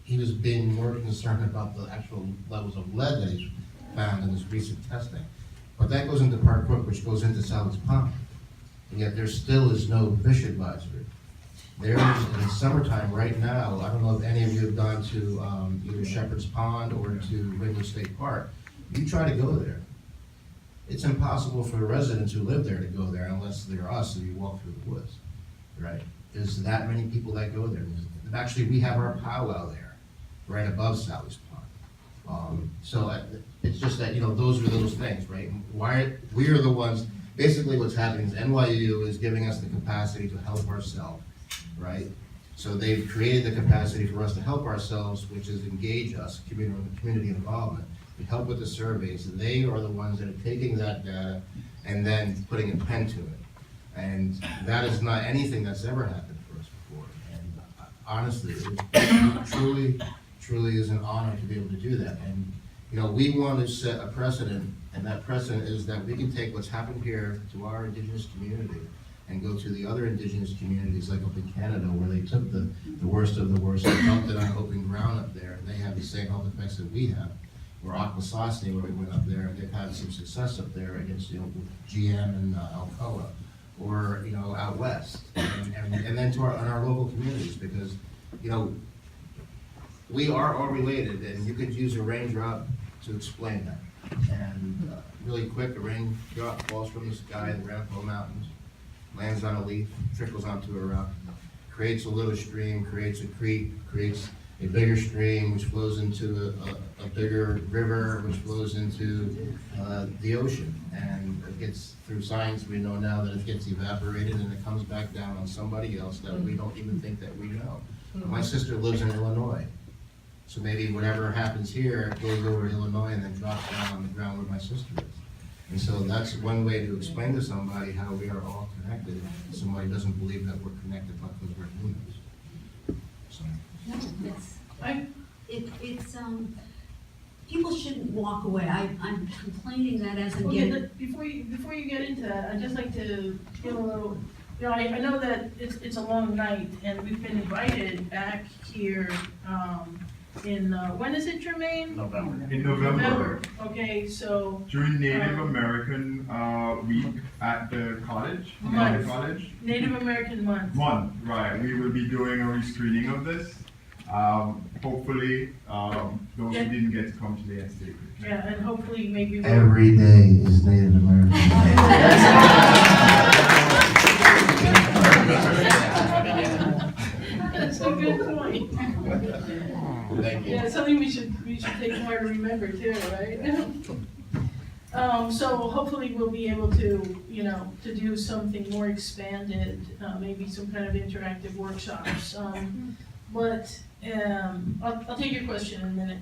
he was being more concerned about the actual levels of lead that he's found in this recent testing. But that goes into Park Brook, which goes into Sally's Pond. And yet there still is no fish advisory. There is, in the summertime right now, I don't know if any of you have gone to either Shepherd's Pond or to Ringwood State Park. You try to go there. It's impossible for the residents who live there to go there unless they're us and you walk through the woods, right? There's that many people that go there. Actually, we have our powwow there, right above Sally's Pond. So it's just that, those are those things, right? We are the ones, basically what's happening is NYU is giving us the capacity to help ourselves, right? So they've created the capacity for us to help ourselves, which is engage us, community involvement. We help with the surveys. They are the ones that are taking that data and then putting a pen to it. And that is not anything that's ever happened for us before. And honestly, it truly is an honor to be able to do that. And we want to set a precedent, and that precedent is that we can take what's happened here to our indigenous community and go to the other indigenous communities, like up in Canada, where they took the worst of the worst and dumped it on open ground up there, and they have the same health effects that we have. Or Akwesasne, where we went up there, and they've had some success up there against GM and Alcoa. or, you know, out west, and then to our local communities, because, you know, we are all related, and you could use a raindrop to explain that. And really quick, a raindrop falls from the sky, the Rampo Mountains, lands on a leaf, trickles onto a rock, creates a little stream, creates a creek, creates a bigger stream, which flows into a bigger river, which flows into the ocean. And it gets, through science, we know now that it gets evaporated and it comes back down on somebody else that we don't even think that we know. My sister lives in Illinois, so maybe whatever happens here goes over to Illinois and then drops down on the ground where my sister is. And so that's one way to explain to somebody how we are all connected. Somebody doesn't believe that we're connected because we're humans. So. No, it's, people shouldn't walk away. I'm complaining that as I'm Okay, getting. before you get into that, I'd just like to give a little, you know, I know that it's a long night, and we've been invited back here, in, when is it, Jermaine? In November, Okay, so, during Native American week at the college, Month. the college. Native American Month. Month, right, we will be doing a rescreening of this. Hopefully, those who didn't get to come today and stay. Yeah, and hopefully maybe we'll. Every day is Native American That's a good point. Thank you. Yeah, something we should take more to remember too, right? So hopefully we'll be able to, you know, to do something more expanded, maybe some kind of interactive workshops. But, I'll take your question in a minute.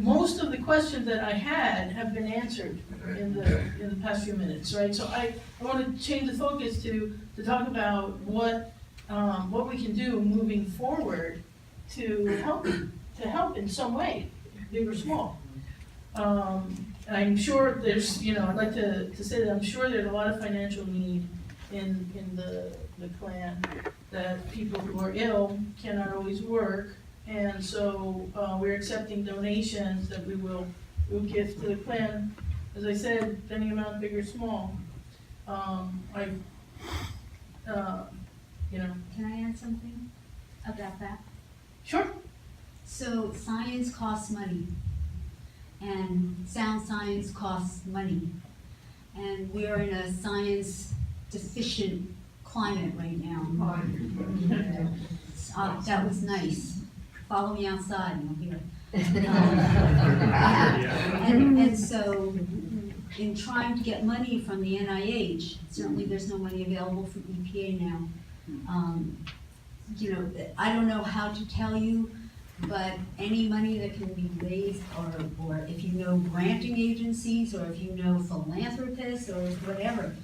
Most of the questions that I had have been answered in the past few minutes, right? So I want to change the focus to talk about what we can do moving forward to help in some way, big or small. I'm sure there's, you know, I'd like to say that I'm sure there's a lot of financial need in the clan, that people who are ill cannot always work, and so we're accepting donations that we'll give to the clan. As I said, any amount, big or small. You know. Can I add something about that? Sure. So science costs money, and sound science costs money. And we are in a science deficient climate right now. That was nice. Follow me outside and you'll hear. And so, in trying to get money from the NIH, certainly there's no money available from EPA now. You know, I don't know how to tell you, but any money that can be raised, or if you know granting agencies, or if you know philanthropists, or whatever,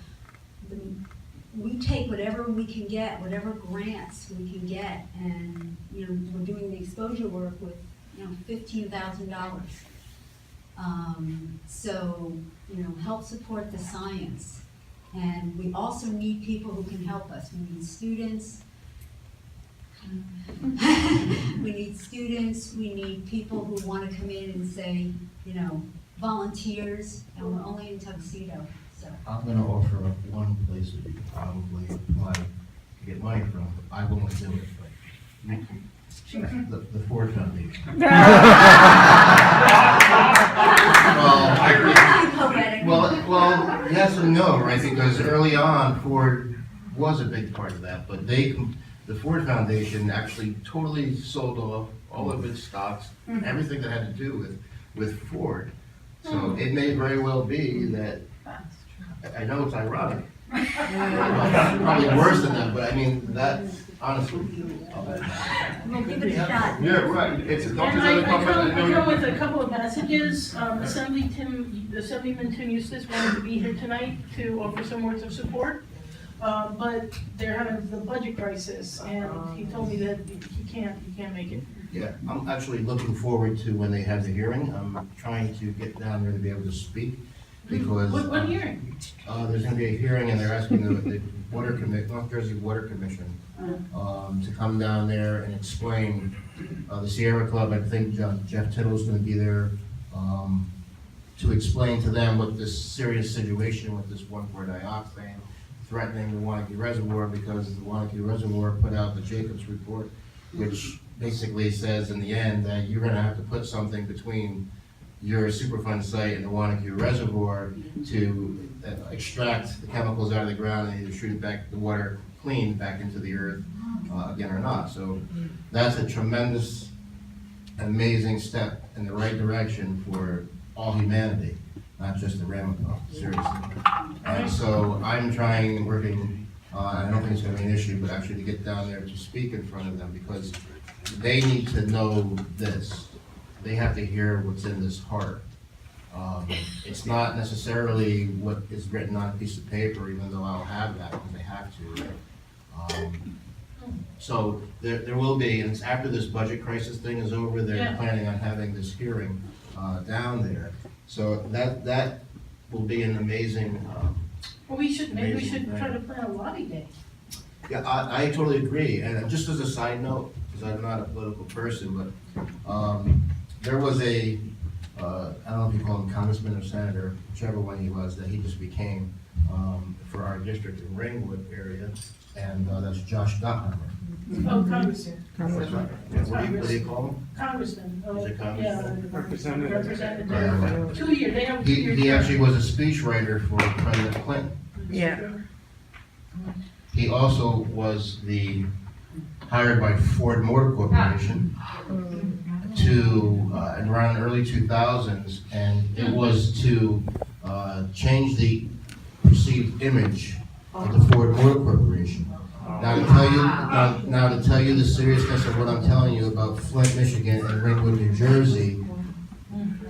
we take whatever we can get, whatever grants we can get, and, you know, we're doing the exposure work with, you know, $15,000. So, you know, help support the science. And we also need people who can help us. We need students. We need students, we need people who want to come in and say, you know, volunteers, and we're only in Tuxedo, so. I'm gonna offer up one place that you could probably apply to get money from. I won't do it, but the Ford Foundation. Well, yes and no, right? Because early on, Ford was a big part of that, but the Ford Foundation actually totally sold off all of its stocks, everything that had to do with Ford. So it may very well be that, I know it's ironic, probably worse than that, but I mean, that, honestly. We'll give it a shot. Yeah, right, it's a And doctor's I other come with a couple of messages. Assemblyman Tim Eustace wanted to be here tonight to offer some words of support. But they're having the budget crisis, and he told me that he can't make it. Yeah, I'm actually looking forward to when they have the hearing. I'm trying to get down there to be able to speak, because. What hearing? There's gonna be a hearing, and they're asking the North Jersey Water Commission, to come down there and explain, the Sierra Club, I think Jeff Tittle's gonna be there, to explain to them what this serious situation with this 1,4-dioxane threatening the Wanakee Reservoir, because the Wanakee Reservoir put out the Jacobs report, which basically says in the end that you're gonna have to put something between your Superfund site and the Wanakee Reservoir to extract the chemicals out of the ground and either shoot it back, the water clean back into the earth again or not. So that's a tremendous, amazing step in the right direction for all humanity, not just the Ramapo, seriously. And so I'm trying, working, I don't think it's gonna be an issue, but actually to get down there to speak in front of them, because they need to know this. They have to hear what's in this heart. It's not necessarily what is written on a piece of paper, even though I'll have that because they have to. So there will be, and it's after this budget crisis thing is over, they're Yeah. planning on having this hearing down there. So that will be an amazing, Well, maybe we should Amazing try thing. to plan a lobby day. yeah, I totally agree. And just as a side note, because I'm not a political person, but there was I don't know if you call him congressman or senator, whichever one he was, that he just became for our district in Ringwood area, and that's Josh Gottheimer. Oh, Congressman. That's right. Yeah, what do you call him? Congressman. Oh, He's a congressman? yeah, Representative. Representative. 2 years, they have a 2-year. He term. actually was a speechwriter for President Clinton. Yeah. He also was hired by Ford Motor Corporation to, around the early 2000s, and it was to change the perceived image of the Ford Motor Corporation. Now to tell you the seriousness of what I'm telling you about Flint, Michigan and Ringwood, New Jersey,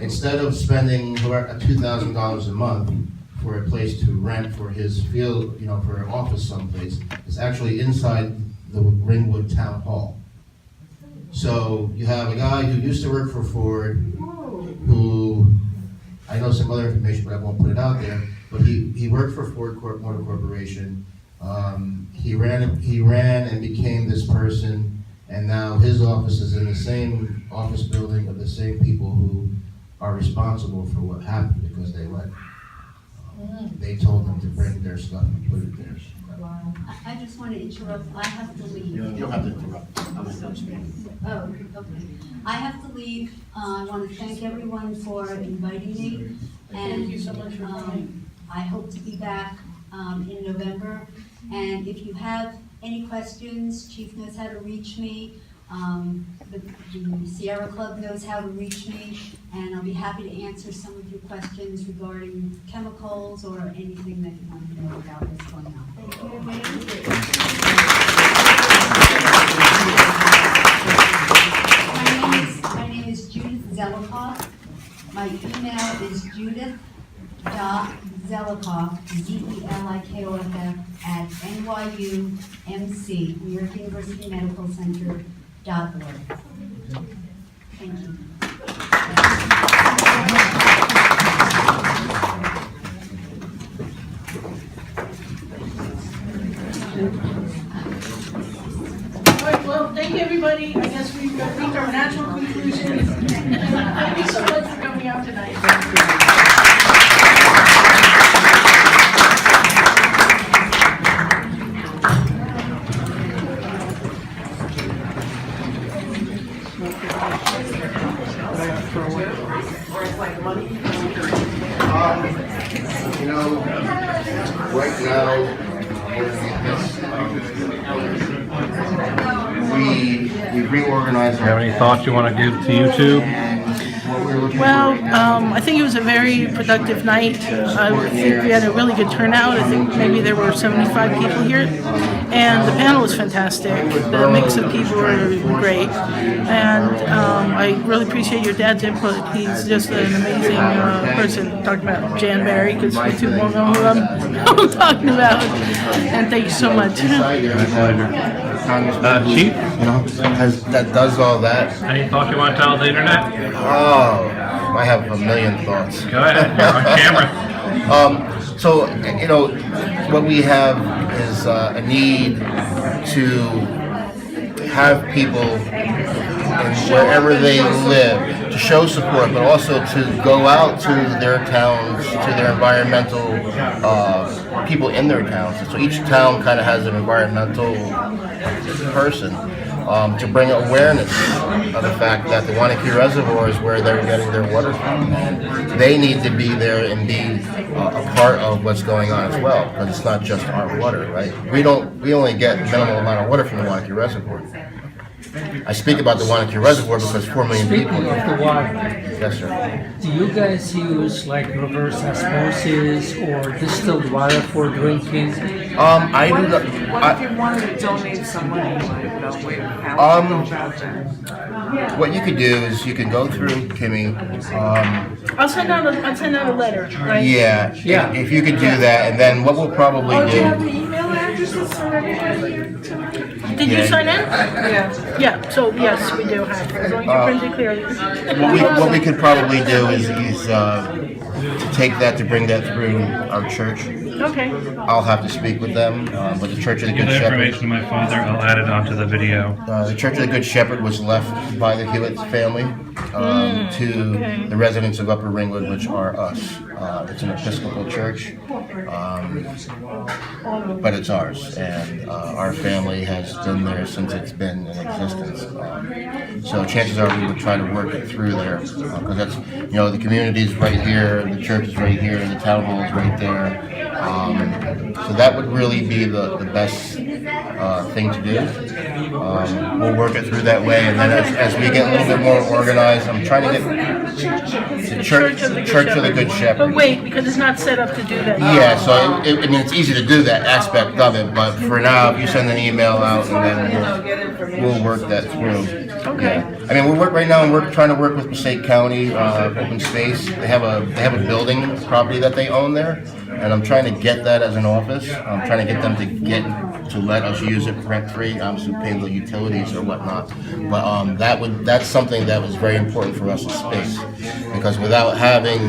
instead of spending $2,000 a month for a place to rent for his field, for an office someplace, it's actually inside the Ringwood Town Hall. So you have a guy who used to work for Ford, who, I know some other information, but I won't put it out there, but he worked for Ford Motor Corporation. He ran and became this person, and now his office is in the same office building of the same people who are responsible for what happened, because they told them to bring their stuff and put it there. I just want to interrupt, I have to leave. You don't have to interrupt. Oh, okay. I have to leave. I want to thank everyone for inviting me. Thank you so much for coming. I hope to be back in November. And if you have any questions, Chief knows how to reach me. The Sierra Club knows how to reach me. And I'll be happy to answer some of your questions regarding chemicals or anything that you want to know about what's going on. My name is Judith Zelikoff. My email is judith.zelikoff, Zelikoff, at NYUMC, New York University Medical Center.org. Thank you. All right, well, thank you, everybody. I guess we've reached our natural conclusion. Thank you so much for coming out tonight. Right now, we reorganized. You have any thoughts you want to give to YouTube? Well, I think it was a very productive night. I think we had a really good turnout. I think maybe there were 75 people here. And the panel was fantastic. The mix of people were great. And I really appreciate your dad's input. He's just an amazing person. Talking about Jan Barry, because you two won't know who I'm talking about. And thank you so much. Chief, That does all that. any thoughts you want to tell the internet? Oh, I have a million thoughts. Go ahead, you're on camera. So, what we have is a need to have people wherever they live, to show support, but also to go out to their towns, to their environmental people in their towns. So each town kind of has an environmental person to bring awareness of the fact that the Wanakee Reservoir is where they're getting their water from. And they need to be there and be a part of what's going on as well, because it's not just our water, right? We only get minimal amount of water from the Wanakee Reservoir. I speak about the Wanakee Reservoir because 4 million people. Speaking of the water, Yes, sir. do you guys use like reverse osmosis or distilled water for drinking? I do not. What if you wanted to donate some money? How Um, would you go about that? What you could do is you can go through Kimmy. I'll send out a letter, right? Yeah, Yeah. If you could do that, and then what we'll probably Oh, do you have do. the email addresses for everybody here tonight? Did you Yeah. sign in? Yeah. Yeah, so yes, we do have, as long as you print it clearly. What we could probably do is to take that, to bring that through our church. Okay, I'll have to speak with them, but the Church of the Give Good the Shepherd. information to my father, I'll add it onto the video. The Church of the Good Shepherd was left by the Hewitt family to okay. the residents of Upper Ringwood, which are us. It's an Episcopal church, but it's ours, and our family has been there since it's been in existence. So chances are we would try to work it through there, because that's, the community's right here, the church is right here, the town hall is right there. So that would really be the best thing to do. We'll work it through that way, and then as we get a little bit more organized, I'm trying to get the Church of the Good Shepherd. but wait, because it's not set up to do that. Yeah, so it's easy to do that aspect of it, but for now, if you send an email out, and then we'll work that through. Okay. Yeah. I mean, right now, we're trying to work with Passaic County Open Space. They have a building property that they own there, and I'm trying to get that as an office. I'm trying to get them to let us use it rent-free, obviously pay the utilities or whatnot. But that's something that was very important for us as space, because without having,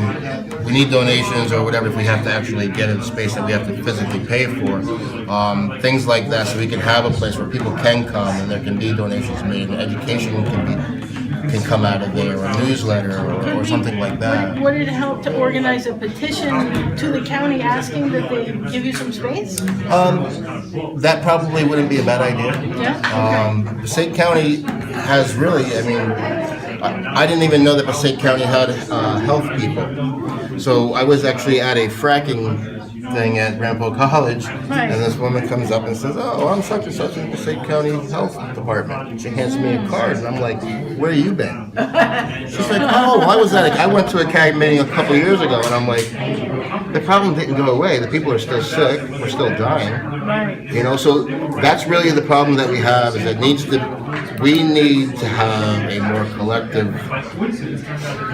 we need donations or whatever if we have to actually get a space that we have to physically pay for, things like that, so we can have a place where people can come and there can be donations made, and education can come out of there, or a newsletter or something like that. Would it help to organize a petition to the county asking that they give you some space? That probably wouldn't be a bad idea. Yeah? Passaic County has really, I didn't even know that Passaic County had health people. So I was actually at a fracking thing at Ramapo College, Right. and this woman comes up and says, "Oh, I'm such and such in the Passaic County Health Department." She hands me a card, and I'm like, "Where you been?" She's like, "Oh, I was I went to a CAG meeting a couple of years ago," and I'm like, "The problem didn't go away. The people are still sick. We're still dying." Right. So that's really the problem that we have, is that we need to have a more collective,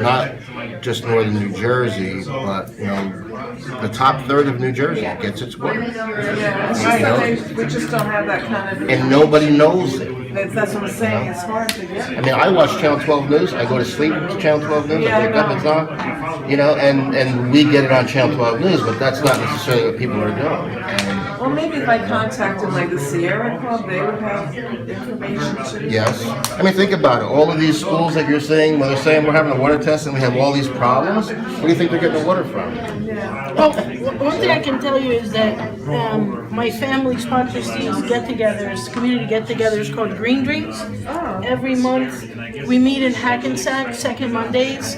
not just northern New Jersey, but, the top third of New Jersey gets its water. We just don't have that kind of. And nobody knows it. That's what I'm saying, it's hard to get. I mean, I watch Channel 12 News, I go to sleep to Channel 12 News, I wake up, it's on, and we get it on Channel 12 News, but that's not necessarily what people are doing. And Well, maybe if I contacted like the Sierra Club, they would have information too. yes. I mean, think about it. All of these schools that you're saying, when they're saying we're having a water test and we have all these problems, where do you think they're getting the water from? Well, one thing I can tell you is that my family sponsors these get-togethers, community get-togethers called Green Drinks. Every month, we meet in Hackensack, second Mondays.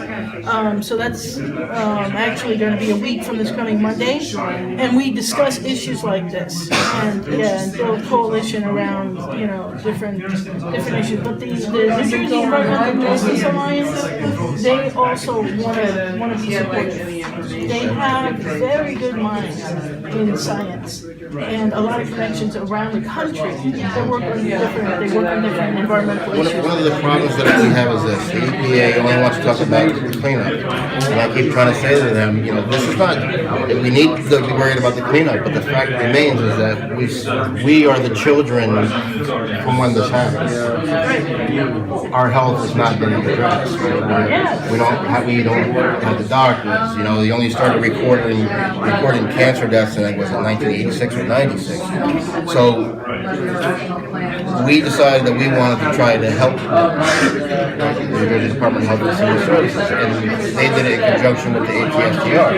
So that's actually going to be a week from this coming Monday. And we discuss issues like this, and build coalition around, different issues. But the New Jersey Environmental Justice Alliance, they also want to be supportive. They have very good minds in science and a lot of connections around the country. They work on different environmental issues. One of the problems that we have is this: the EPA only wants to talk about the cleanup, and I keep trying to say to them, this is not. We need to be worried about the cleanup, but the fact remains is that we are the children from when this happened. Our health is not getting addressed. We don't have the doctors. They only started recording cancer deaths in think, was it 1986 or 96? So we decided that we wanted to try to help the New Jersey Department of Health and Human Services, and they did it in conjunction with the ATSTR.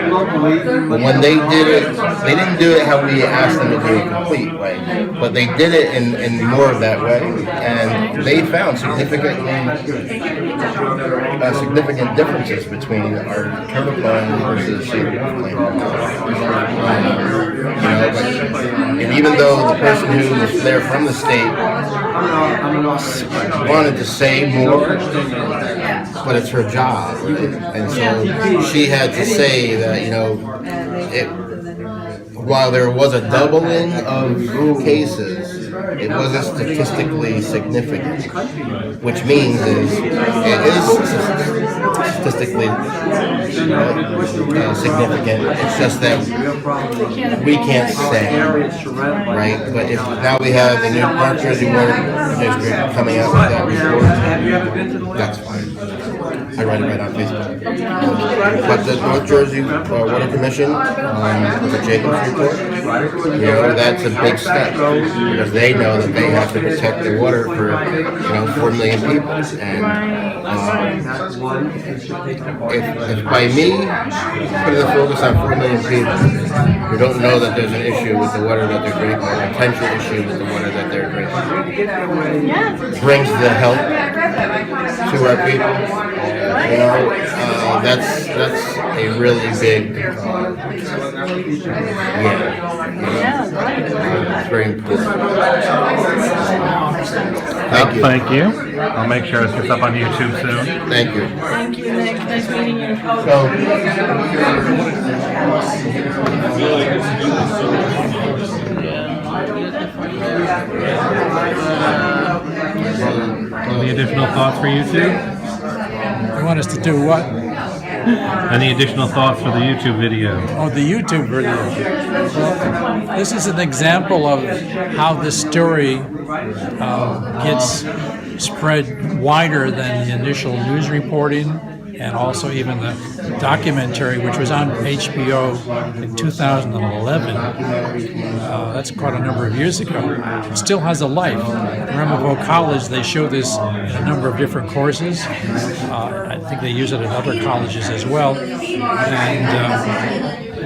But when they did it, they didn't do it how we asked them to do it complete, right? But they did it in more of that way, and they found significant differences between our turtle plan versus say the wolf plan. And even though the person who was there from the state wanted to say more, but it's her job, right? And so she had to say that, while there was a doubling of cases, it wasn't statistically significant, which means it is statistically significant. It's just that we can't say, right? But if now we have the North Jersey Water District coming out with that report, that's fine. I write it right on Facebook. But the North Jersey Water Commission, with the Jacobs report, that's a big step because they know that they have to protect the water for 4 million people. And if by me putting the focus on 4 million people who don't know that there's an issue with the water that they're drinking, or a potential issue with the water that they're drinking, brings the help to our people. That's a really big, it's very important. Thank you. Thank you. I'll make sure this gets up on YouTube soon. Thank you. Thank you, Nick. Nice meeting you. Any additional thoughts for you two? You want us to do what? Any additional thoughts for the YouTube video? Oh, the YouTube video. Well, this is an example of how this story gets spread wider than the initial news reporting, and also even the documentary, which was on HBO in 2011. That's quite a number of years ago. It still has a life. At Ramapo College, they show this in a number of different courses. I think they use it at other colleges as well. And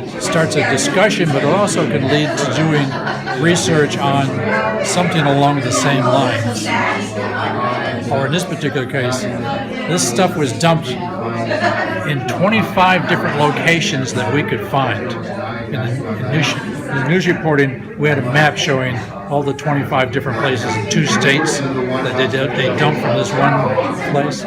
it starts a discussion, but it also can lead to doing research on something along the same lines. Or in this particular case, this stuff was dumped in 25 different locations that we could find. In the news reporting, we had a map showing all the 25 different places in 2 states that they dumped from this one place.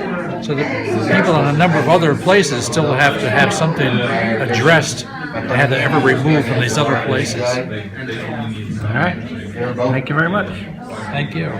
So the people in a number of other places still have to have something addressed they had to ever remove from these other places. All right. Thank you very much. Thank you.